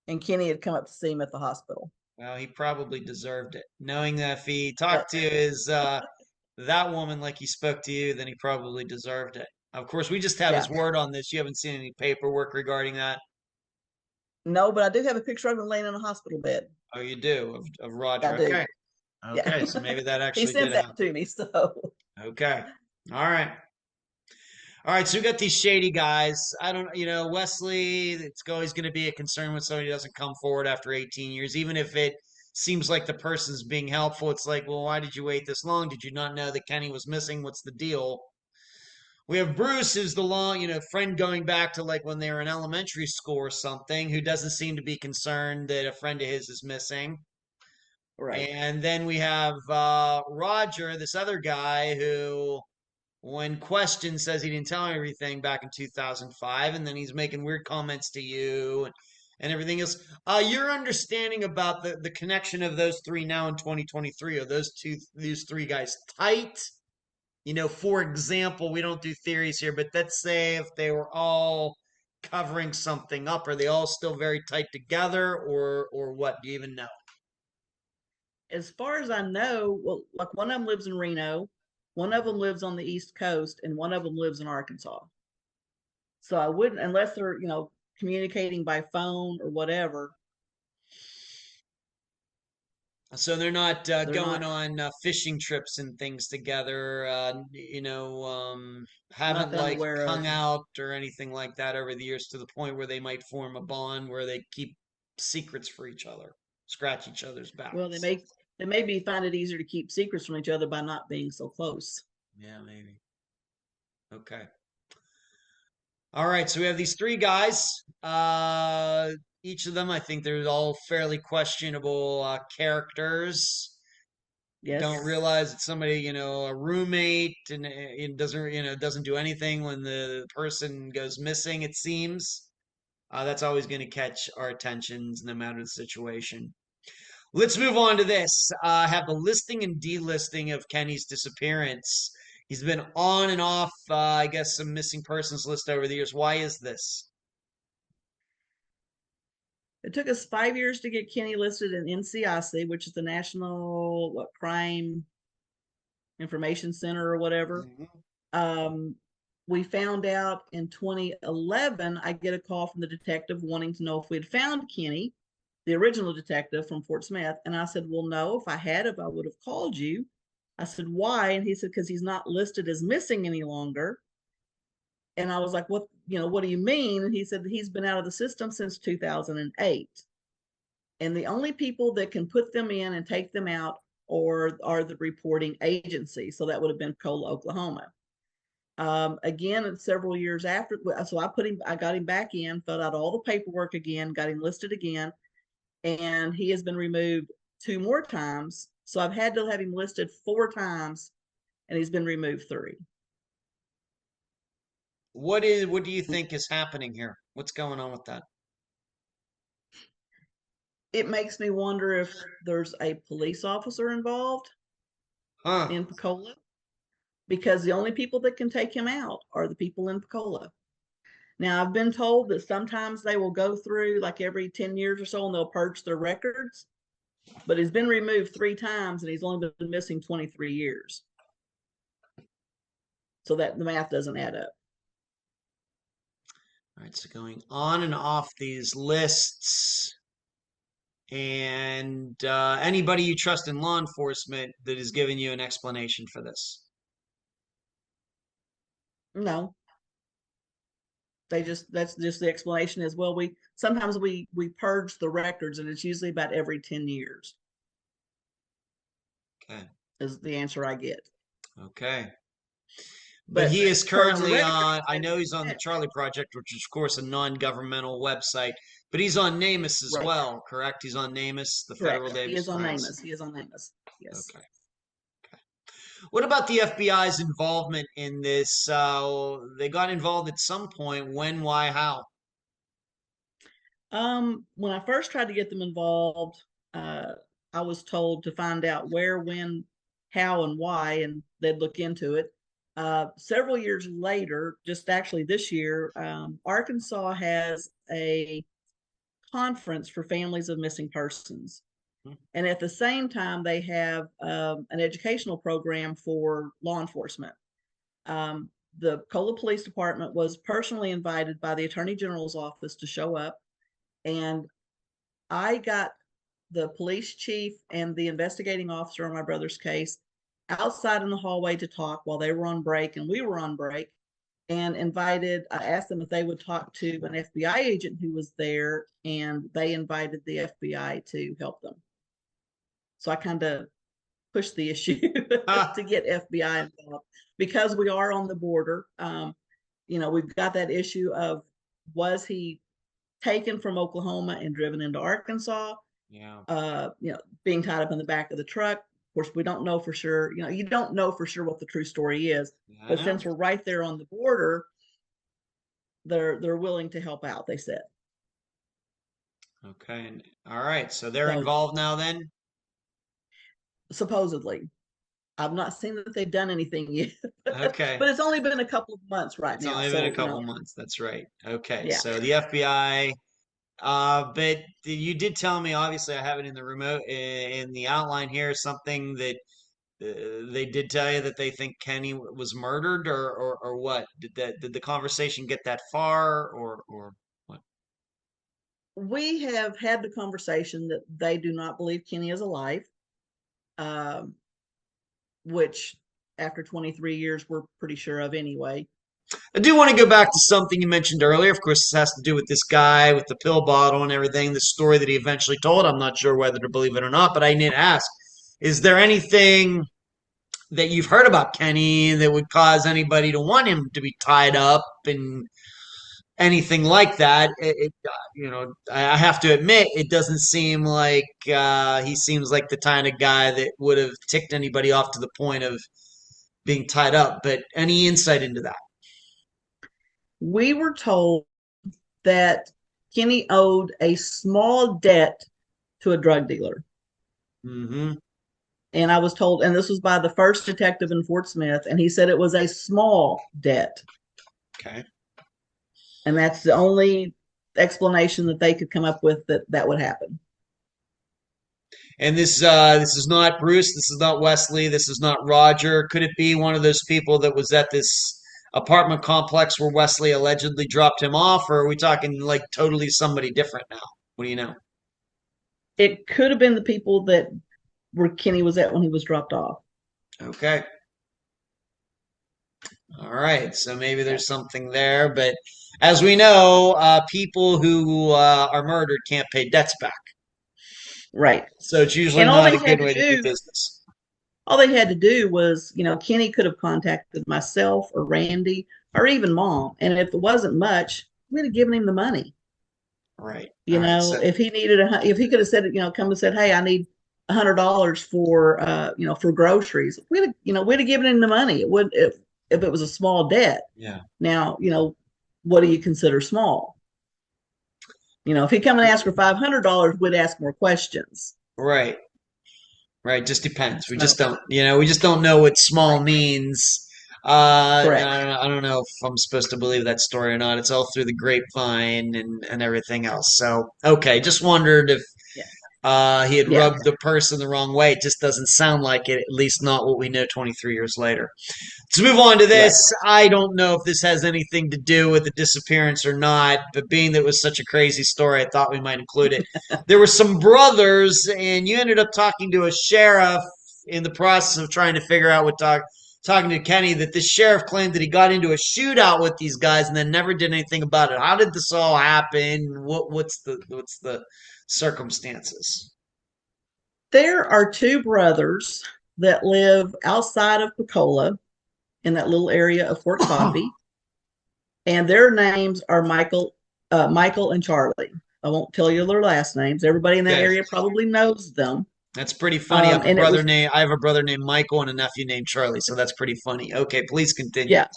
and Kenny had come up to see him at the hospital. Well, he probably deserved it. Knowing that if he Yeah. talked to his that woman like he spoke to you, then he probably deserved it. Of course, we just have his Yeah. word on this. You haven't seen any paperwork regarding that. No, but I do have a picture of him laying in a hospital bed. Oh, you do of Roger. I do. Okay. Yeah. Okay, so maybe that He actually sent did that happen. to me. So Okay. All right. All right, so we got these shady guys. I don't, Wesley, it's always going to be a concern when somebody doesn't come forward after 18 years, even if it seems like the person's being helpful. It's like, well, why did you wait this long? Did you not know that Kenny was missing? What's the deal? We have Bruce, who's the long, friend going back to like when they were in elementary school or something, who doesn't seem to be concerned that a friend of his is missing. right. And then we have Roger, this other guy who, when questioned, says he didn't tell everything back in 2005, and then he's making weird comments to you and everything else. Your understanding about the connection of those three now in 2023, are these three guys tight? For example, we don't do theories here, but let's say if they were all covering something up, are they all still very tight together, or what? Do you even know? As far as I know, well, like one of them lives in Reno, one of them lives on the East Coast, and one of them lives in Arkansas. So I wouldn't, unless they're, communicating by phone or whatever. So they're not They're going not on fishing trips and things together, not haven't that I'm like aware of. hung out or anything like that over the years to the point where they might form a bond where they keep secrets for each other, scratch each other's Well, backs. they maybe find it easier to keep secrets from each other by not being so close. Yeah, maybe. Okay. All right, so we have these three guys. Each of them, I think they're all fairly questionable characters. Don't Yes. realize it's somebody, a roommate, and it doesn't do anything when the person goes missing, it seems. That's always going to catch our attentions no matter the situation. Let's move on to this. I have the listing and delisting of Kenny's disappearance. He's been on and off, I guess, some missing persons list over the years. Why is this? It took us 5 years to get Kenny listed in NCIC, which is the National Crime Information Center or whatever. Um, we found out in 2011, I get a call from the detective wanting to know if we'd found Kenny, the original detective from Fort Smith. And I said, well, no, if I had, I would have called you. I said, why? And he said, because he's not listed as missing any longer. And I was like, what do you mean? And he said he's been out of the system since 2008. And the only people that can put them in and take them out are the reporting agency. So that would have been Pocola, Oklahoma. Again, several years after, so I got him back in, filled out all the paperwork again, got him listed again, and he has been removed 2 more times. So I've had to have him listed 4 times, and he's been removed 3. What do you think is happening here? What's going on with that? It makes me wonder if there's a police officer involved Huh. in Pocola, because the only people that can take him out are the people in Pocola. Now, I've been told that sometimes they will go through like every 10 years or so and they'll purge their records, but he's been removed 3 times and he's only been missing 23 years. So that the math doesn't add up. All right, so going on and off these lists, and anybody you trust in law enforcement that has given you an explanation for this? No, that's just the explanation as well. Sometimes we purge the records and it's usually about every 10 years. Okay. Is the answer I get. Okay. But But he is purge the currently records on, I every know he's on the 10. Charley Project, which is, of course, a non-governmental website, but he's on NAMUS as Right. well, correct? He's on NAMUS, the Correct. Federal He is on Database. NAMUS. He is on NAMUS. Yes. Okay. What about the FBI's involvement in this? They got involved at some point. When, why, how? When I first tried to get them involved, I was told to find out where, when, how, and why, and they'd look into it. Several years later, just actually this year, Arkansas has a conference for families of missing persons. And at the same time, they have an educational program for law enforcement. The Pocola Police Department was personally invited by the Attorney General's office to show up. And I got the police chief and the investigating officer on my brother's case outside in the hallway to talk while they were on break and we were on break, and I asked them if they would talk to an FBI agent who was there, and they invited the FBI to help them. So I kind of pushed the issue to get FBI involved because we are on the border. We've got that issue of, was he taken from Oklahoma and driven into Arkansas? Yeah. Being tied up in the back of the truck. Of course, we don't know for sure. You don't know for sure what the true story is. Yeah, but since we're right there on the border, they're willing to help out, they said. Okay. All right. So they're involved now then? Supposedly. I've not seen that they've done anything yet. Okay. But it's only been a couple of months now. It's only been a couple months. That's right. Okay. Yeah. So the FBI, but you did tell me, obviously I have it in the outline here, something that they did tell you that they think Kenny was murdered, or what? Did the conversation get that far, or what? We have had the conversation that they do not believe Kenny is alive, which after 23 years, we're pretty sure of anyway. I do want to go back to something you mentioned earlier. Of course, this has to do with this guy with the pill bottle and everything, the story that he eventually told. I'm not sure whether to believe it or not, but I need to ask, is there anything that you've heard about Kenny that would cause anybody to want him to be tied up and anything like that? I have to admit, it doesn't seem like he seems like the kind of guy that would have ticked anybody off to the point of being tied up. But any insight into that? We were told that Kenny owed a small debt to a drug dealer. Mm-hmm. And I was told, and this was by the first detective in Fort Smith, and he said it was a small debt. Okay. And that's the only explanation that they could come up with that would happen. And this is not Bruce, this is not Wesley, this is not Roger. Could it be one of those people that was at this apartment complex where Wesley allegedly dropped him off, or are we talking like totally somebody different now? What do you know? It could have been the people that where Kenny was at when he was dropped off. Okay. All right. So maybe there's something there, but as we know, people who are murdered can't pay debts back. Right. So it's usually not a good way to do business. All they had to do was, Kenny could have contacted myself or Randy or even Mom. And if it wasn't much, we'd have given him the money. Right. If he needed if he could have said, come and said, hey, I need $100 for groceries, we'd have given him the money. It would, if it was a small debt. Yeah. Now, what do you consider small? If he come and ask for $500, we'd ask more questions. Right. Right. Just depends. We just don't know what small means. Correct. I don't know if I'm supposed to believe that story or not. It's all through the grapevine and everything else. So, okay. Just wondered if he had rubbed the person the wrong way. It just doesn't sound like it, at least not what we know 23 years later. Let's move on to this. I don't know if this has anything to do with the disappearance or not, but being that it was such a crazy story, I thought we might include it. There were some brothers, and you ended up talking to a sheriff in the process of trying to figure out talking to Kenny, that this sheriff claimed that he got into a shootout with these guys and then never did anything about it. How did this all happen? What's the circumstances? There are two brothers that live outside of Pocola in that little area of Fort Coffee, and their names are Michael and Charley. I won't tell you their last names. Everybody in that area probably knows them. That's pretty funny. I have a brother named Michael and a nephew named Charlie, so that's pretty funny. Okay, please continue. Yeah.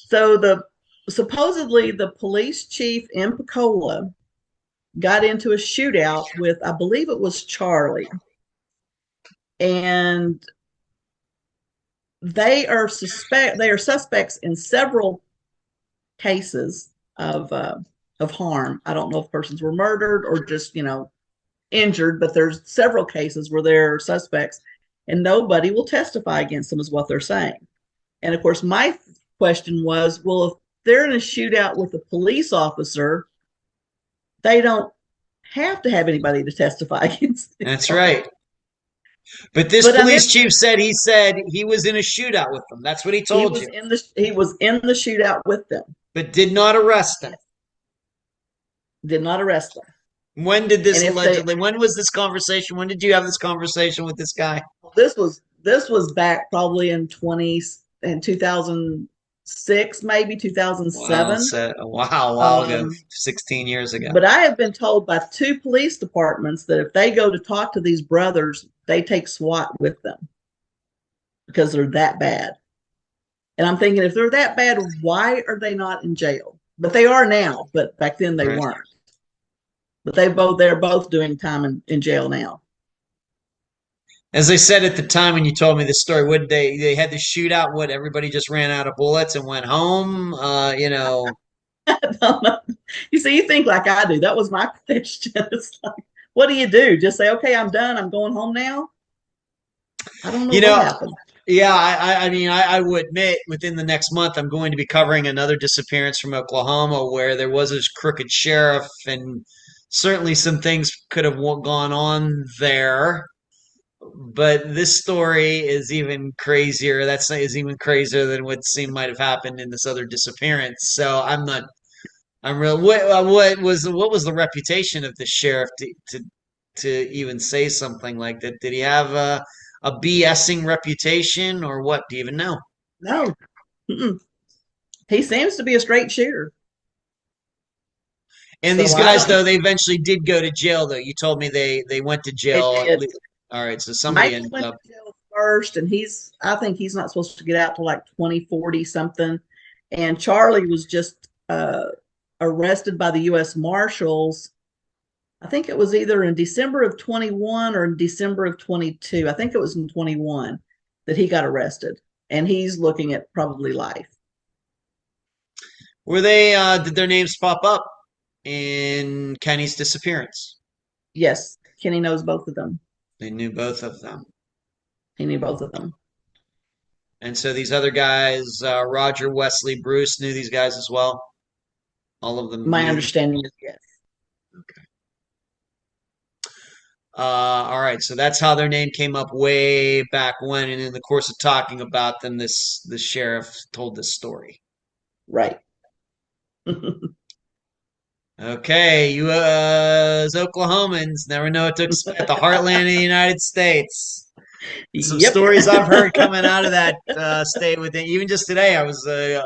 So supposedly the police chief in Pocola got into a shootout with, I believe it was Charley. And they are suspects in several cases of harm. I don't know if persons were murdered or just, injured, but there's several cases where they're suspects and nobody will testify against them, is what they're saying. And of course, my question was, well, if they're in a shootout with a police officer, they don't have to have anybody to testify against them. That's right. But this police chief said he was in a shootout with them. That's what he told you. He was in the shootout with them. But did not arrest them. Did not arrest them. When did this allegedly? When was this conversation? When did you have this conversation with this guy? This was back probably in 2006, maybe 2007. Wow, a while ago, 16 years ago. But I have been told by 2 police departments that if they go to talk to these brothers, they take SWAT with them because they're that bad. And I'm thinking, if they're that bad, why are they not in jail? But they are now, but back then they weren't. But they're both doing time in jail now. As I said at the time when you told me this story, what they had the shootout? What, everybody just ran out of bullets and went home? I don't know. You see, you think like I do. That was my question. It's like, what do you do? Just say, okay, I'm done. I'm going home now. I don't know what happened. Yeah, I mean, I will admit, within the next month, I'm going to be covering another disappearance from Oklahoma where there was a crooked sheriff, and certainly some things could have gone on there. But this story is even crazier. Is even crazier than what might have happened in this other disappearance. So I'm real. What was the reputation of the sheriff to even say something like that? Did he have a BSing reputation, or what? Do you even know? No. Mm-mm. He seems to be a straight shooter. And these guys, though, they eventually did go to jail, though. You told me they went to jail. All right, so somebody ended up to jail first, and I think he's not supposed to get out till like 2040 something. And Charley was just arrested by the U.S. Marshals. I think it was either in December of 21 or in December of 22. I think it was in 21 that he got arrested, and he's looking at probably life. Were they? Did their names pop up in Kenny's disappearance? Yes, Kenny knows both of them. They knew both of them. He knew both of them. And so these other guys, Roger, Wesley, Bruce, knew these guys as well? All of them? My understanding is yes. Okay. All right, so that's how their name came up way back when, and in the course of talking about them, the sheriff told this story. Right. Okay, you as Oklahomans never know what to expect. The heartland of the United States. Some stories I've heard coming out of that state. Even just today, I was a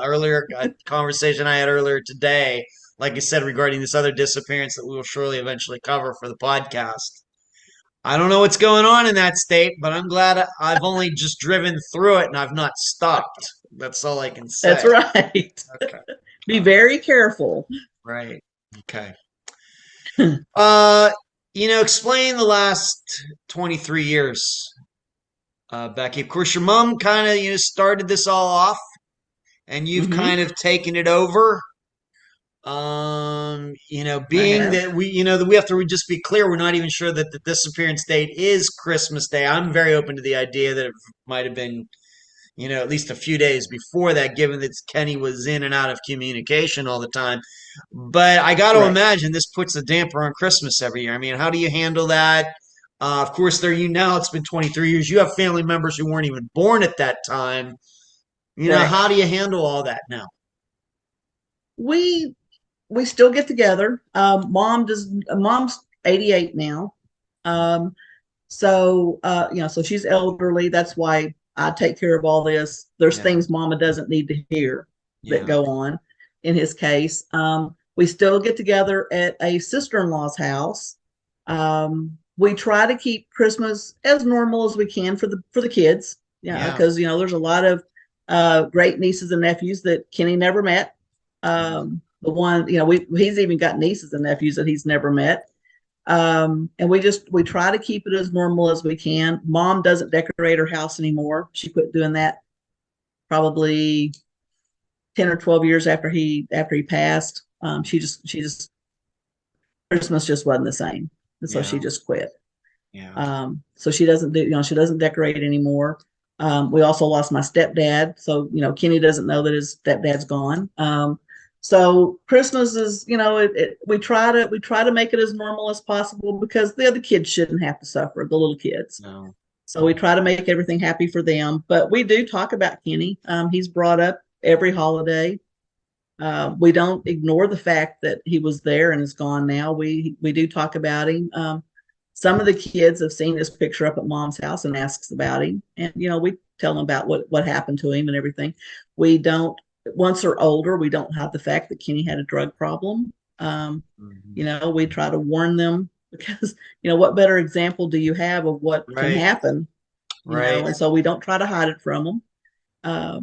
conversation I had earlier today, like I said, regarding this other disappearance that we will surely eventually cover for the podcast. I don't know what's going on in that state, but I'm glad I've only just driven through it and I've not stopped. That's all I can say. That's right. Okay. Be very careful. Right. Okay. Explain the last 23 years, Becky. Of course, your mom kind of, started this all off, and you've kind of taken it over. Being that we have to just be clear, we're not even sure that the disappearance date is Christmas Day. I'm very open to the idea that it might have been, at least a few days before that, given that Kenny was in and out of communication all the time. But I got to imagine this puts a damper on Christmas every year. I mean, how do you handle that? Of course, now. It's been 23 years. You have family members who weren't even born at that time. How do you handle all that now? We still get together. Mom's 88 now. So she's elderly. That's why I take care of all this. There's things Mama doesn't need to hear that go on in his case. We still get together at a sister-in-law's house. We try to keep Christmas as normal as we can for the kids. Because there's a lot of great nieces and nephews that Kenny never met. the one, he's even got nieces and nephews that he's never met. And we try to keep it as normal as we can. Mom doesn't decorate her house anymore. She quit doing that probably 10 or 12 years after he passed. She just Christmas just wasn't the same. And so she just quit. Yeah. So she doesn't she doesn't decorate anymore. We also lost my stepdad. So, Kenny doesn't know that his stepdad's gone. So Christmas is, we try to make it as normal as possible because the other kids shouldn't have to suffer, the little kids. No. So we try to make everything happy for them. But we do talk about Kenny. He's brought up every holiday. We don't ignore the fact that he was there and is gone now. We do talk about him. Some of the kids have seen his picture up at Mom's house and asks about him. And, we tell them about what happened to him and everything. We don't, once they're older, we don't hide the fact that Kenny had a drug problem. We try to warn them because, what better example do you have of what can happen? Right. And so we don't try to hide it from them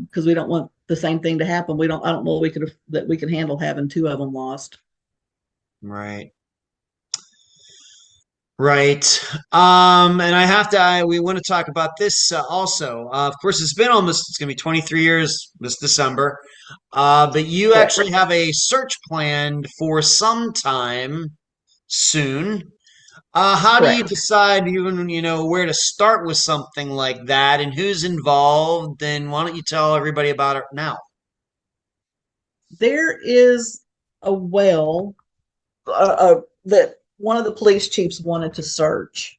because we don't want the same thing to happen. I don't know that we can handle having two of them lost. Right. Right. And we want to talk about this also. Of course, it's going to be 23 years this December. But you actually have a search planned for some time soon. How do you decide where to start with something like that and who's involved? And why don't you tell everybody about it now? There is a well that one of the police chiefs wanted to search.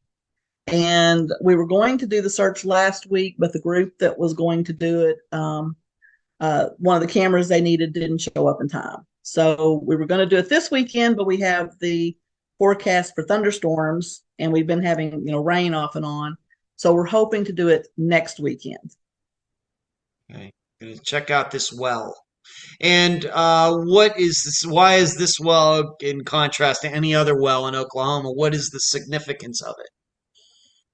And we were going to do the search last week, but the group that was going to do it, one of the cameras they needed didn't show up in time. So we were going to do it this weekend, but we have the forecast for thunderstorms and we've been having, rain off and on. So we're hoping to do it next weekend. Okay. Gonna check out this well. And what is this? Why is this well in contrast to any other well in Oklahoma? What is the significance of it?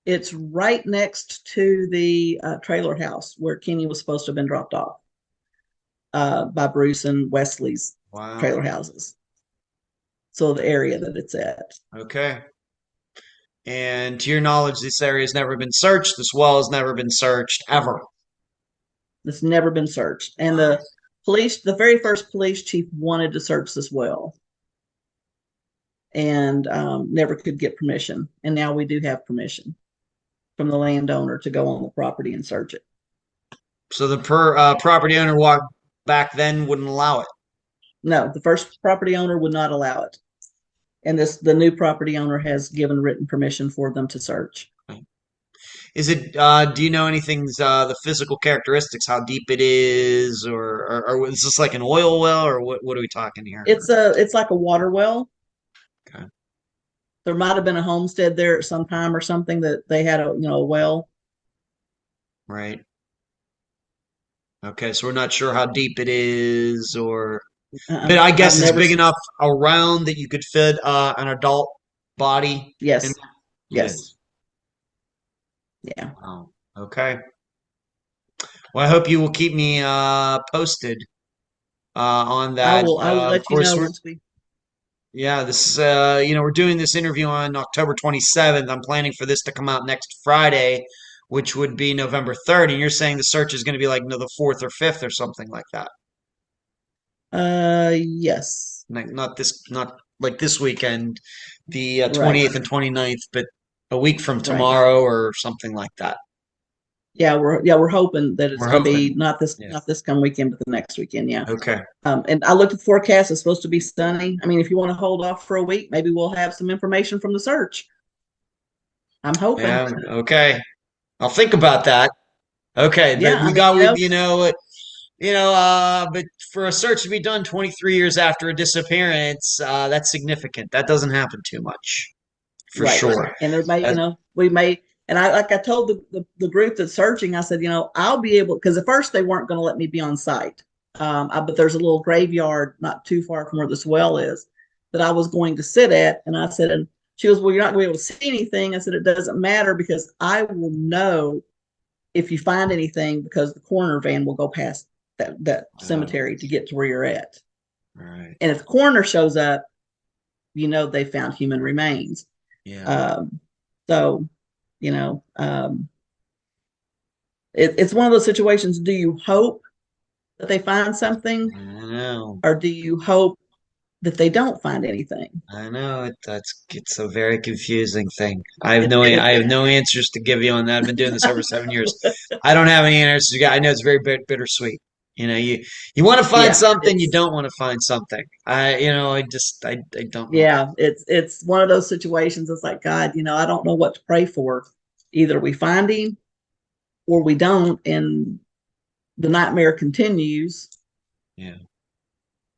It's right next to the trailer house where Kenny was supposed to have been dropped off by Bruce and Wesley's trailer houses. So the area that it's at. Okay. And to your knowledge, this area has never been searched. This well has never been searched ever. It's never been searched. And the very first police chief wanted to search this well and never could get permission. And now we do have permission from the landowner to go on the property and search it. So the property owner back then wouldn't allow it? No, the first property owner would not allow it. And the new property owner has given written permission for them to search. Is it? Do you know anything? The physical characteristics, how deep it is, or is this like an oil well, or what are we talking here? It's like a water well. Okay. There might have been a homestead there at some time or something that they had a well. Right. Okay, so we're not sure how deep it is, but I guess it's big enough around that you could fit an adult body. Yes. Yes. Yeah. Wow. Okay. Well, I hope you will keep me posted on that. I will let you know once we. Yeah, this we're doing this interview on October 27th. I'm planning for this to come out next Friday, which would be November 3rd. And you're saying the search is going to be like the 4th or 5th or something like that. Yes. Not like this weekend, the 28th and 29th, but a week from tomorrow or something like that. Yeah, we're hoping that it's going to be not this coming weekend, but the next weekend. Yeah. Okay. And I looked at the forecast; it's supposed to be sunny. I mean, if you want to hold off for a week, maybe we'll have some information from the search. I'm hoping. Yeah. Okay. I'll think about that. Okay, but but for a search to be done 23 years after a disappearance, that's significant. That doesn't happen too much, for sure. And there may, we may. And I told the group that's searching, I said, I'll be able, because at first they weren't going to let me be on site. But there's a little graveyard not too far from where this well is that I was going to sit at. And I said, and she goes, well, you're not going to be able to see anything. I said, it doesn't matter because I will know if you find anything because the coroner van will go past that cemetery to get to where you're at. Right. And if the coroner shows up, they found human remains. Yeah. So, it's one of those situations. Do you hope that they find something, I know. or do you hope that they don't find anything? I know. It's a very confusing thing. It, I have it, no answers to give you on that. I've been doing this over 7 years. I don't have any answers. I know it's very bittersweet. You want to find yeah, something, you don't want to find something. I don't know. yeah, it's one of those situations. It's like, God, I don't know what to pray for. Either we find him or we don't, and the nightmare continues. Yeah.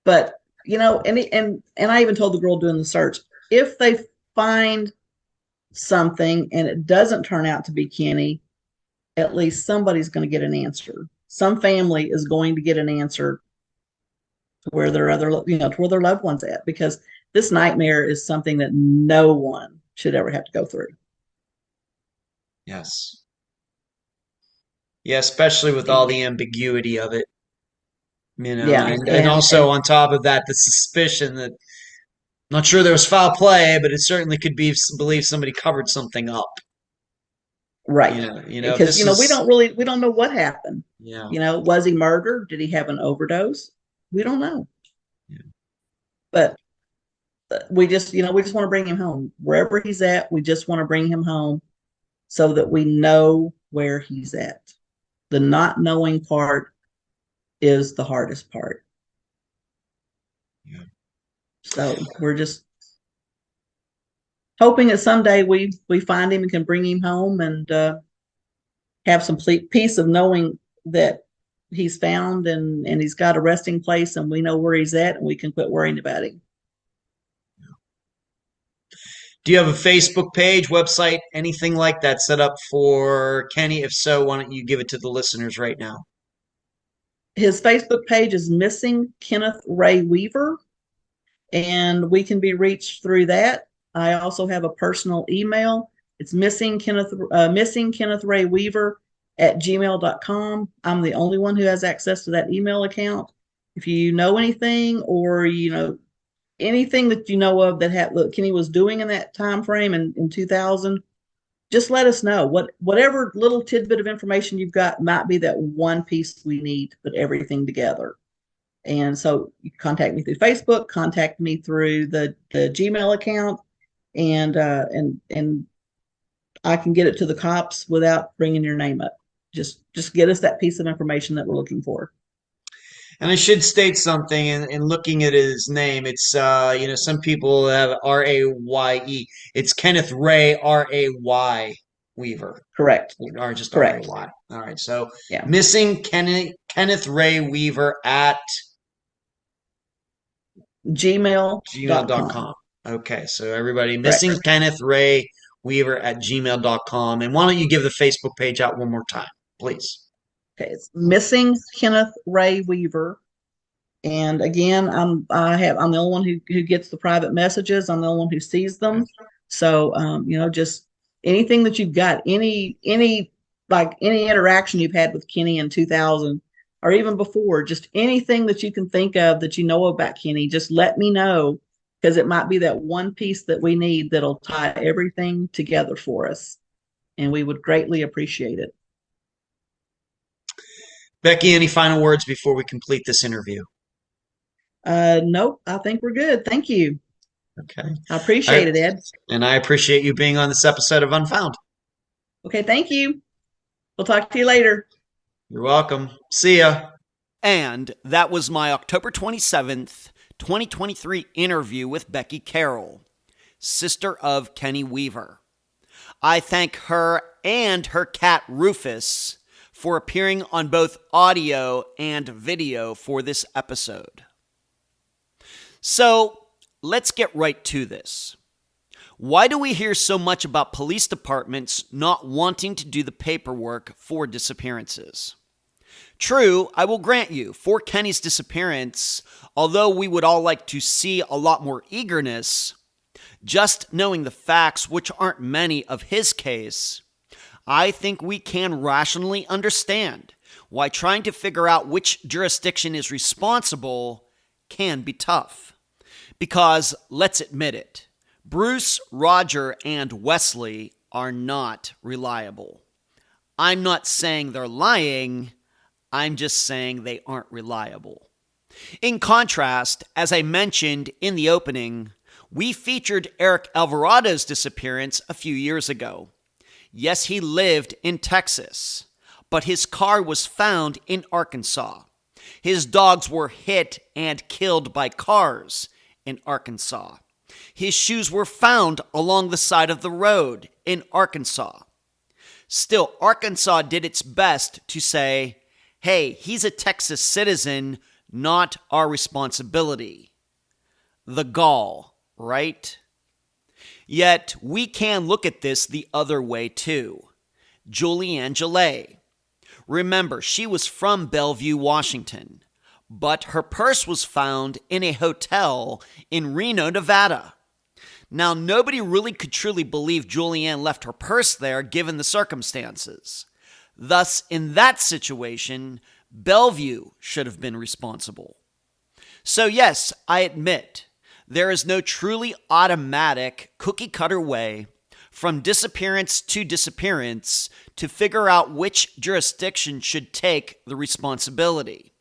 But and I even told the girl doing the search, if they find something and it doesn't turn out to be Kenny, at least somebody's going to get an answer. Some family is going to get an answer to where their to where their loved one's at, because this nightmare is something that no one should ever have to go through. Yes. Yeah, especially with all the ambiguity of it. Yeah, and also on top of that, the suspicion that, not sure there was foul play, but it certainly could be believed somebody covered something up. Right. Because we don't know what happened. Yeah. Was he murdered? Did he have an overdose? We don't know. Yeah. But we just want to bring him home. Wherever he's at, we just want to bring him home so that we know where he's at. The not knowing part is the hardest part. Yeah. So we're just hoping that someday we find him and can bring him home and have some peace of knowing that he's found and he's got a resting place and we know where he's at and we can quit worrying about him. Do you have a Facebook page, website, anything like that set up for Kenny? If so, why don't you give it to the listeners right now? His Facebook page is Missing Kenneth Ray Weaver, and we can be reached through that. I also have a personal email. It's Missing Kenneth Ray Weaver @gmail.com. I'm the only one who has access to that email account. If you know anything, or anything that you know of that Kenny was doing in that time frame in 2000, just let us know. Whatever little tidbit of information you've got might be that one piece we need to put everything together. And so you contact me through Facebook, contact me through the Gmail account, and I can get it to the cops without bringing your name up. Just get us that piece of information that we're looking for. And I should state something in looking at his name. It's, some people have Raye. It's Kenneth Ray, Ray Weaver. Correct. Or just Correct. Ray. All right. So yeah. Missing Kenneth Ray Weaver at gmail.com. Okay. So everybody, Missing Kenneth Ray Weaver at gmail.com. And why don't you give the Facebook page out one more time, please? Okay, it's Missing Kenneth Ray Weaver, and again, I'm the only one who gets the private messages. I'm the only one who sees them. So, just anything that you've got, any interaction you've had with Kenny in 2000 or even before, just anything that you can think of that you know about Kenny, just let me know, because it might be that one piece that we need that'll tie everything together for us, and we would greatly appreciate it. Becky, any final words before we complete this interview? Nope, I think we're good. Thank you. Okay. I appreciate it, Ed. And I appreciate you being on this episode of Unfound. Okay, thank you. We'll talk to you later. You're welcome. See ya. And that was my October 27th, 2023 interview with Becky Carroll, sister of Kenny Weaver. I thank her and her cat Rufus for appearing on both audio and video for this episode. So, let's get right to this. Why do we hear so much about police departments not wanting to do the paperwork for disappearances? True, I will grant you, for Kenny's disappearance, although we would all like to see a lot more eagerness, just knowing the facts, which aren't many, of his case, I think we can rationally understand why trying to figure out which jurisdiction is responsible can be tough. Because, let's admit it, Bruce, Roger, and Wesley are not reliable. I'm not saying they're lying, I'm just saying they aren't reliable. In contrast, as I mentioned in the opening, we featured Eric Alvarado's disappearance a few years ago. Yes, he lived in Texas, but his car was found in Arkansas. His dogs were hit and killed by cars in Arkansas. His shoes were found along the side of the road in Arkansas. Still, Arkansas did its best to say, hey, he's a Texas citizen, not our responsibility. The gall, right? Yet, we can look at this the other way too. Julianne Gillet. Remember, she was from Bellevue, Washington, but her purse was found in a hotel in Reno, Nevada. Now, nobody really could truly believe Julianne left her purse there given the circumstances. Thus, in that situation, Bellevue should have been responsible. So yes, I admit, there is no truly automatic cookie-cutter way from disappearance to figure out which jurisdiction should take the responsibility.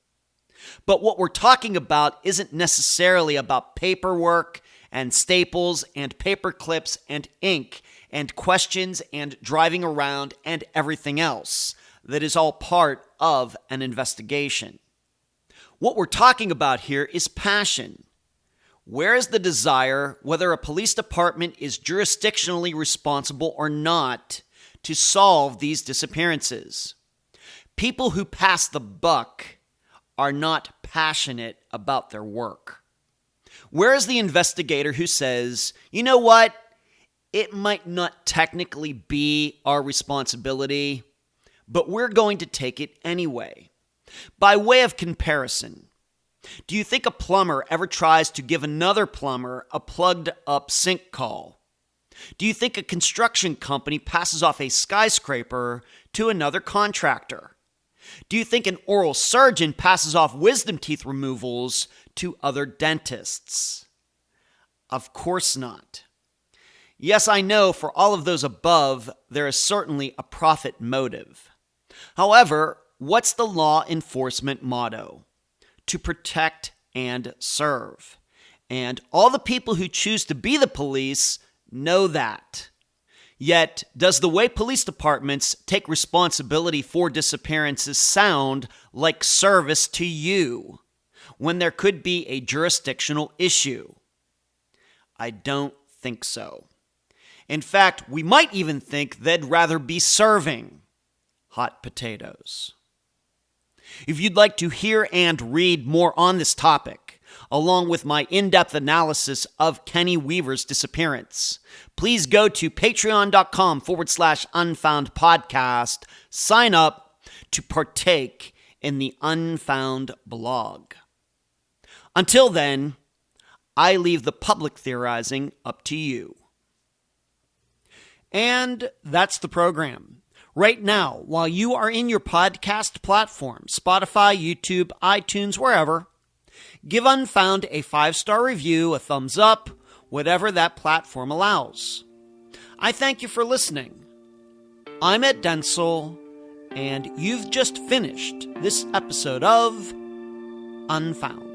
But what we're talking about isn't necessarily about paperwork and staples and paper clips and ink and questions and driving around and everything else that is all part of an investigation. What we're talking about here is passion. Where is the desire, whether a police department is jurisdictionally responsible or not, to solve these disappearances? People who pass the buck are not passionate about their work. Where is the investigator who says, you know what, it might not technically be our responsibility, but we're going to take it anyway? By way of comparison, do you think a plumber ever tries to give another plumber a plugged-up sink call? Do you think a construction company passes off a skyscraper to another contractor? Do you think an oral surgeon passes off wisdom teeth removals to other dentists? Of course not. Yes, I know for all of those above, there is certainly a profit motive. However, what's the law enforcement motto? To protect and serve. And all the people who choose to be the police know that. Yet, does the way police departments take responsibility for disappearances sound like service to you when there could be a jurisdictional issue? I don't think so. In fact, we might even think they'd rather be serving hot potatoes. If you'd like to hear and read more on this topic, along with my in-depth analysis of Kenny Weaver's disappearance, please go to patreon.com/Unfound Podcast, sign up to partake in the Unfound blog. Until then, I leave the public theorizing up to you. And that's the program. Right now, while you are in your podcast platform, Spotify, YouTube, iTunes, wherever, give Unfound a 5-star review, a thumbs up, whatever that platform allows. I thank you for listening. I'm Ed Densel, and you've just finished this episode of Unfound.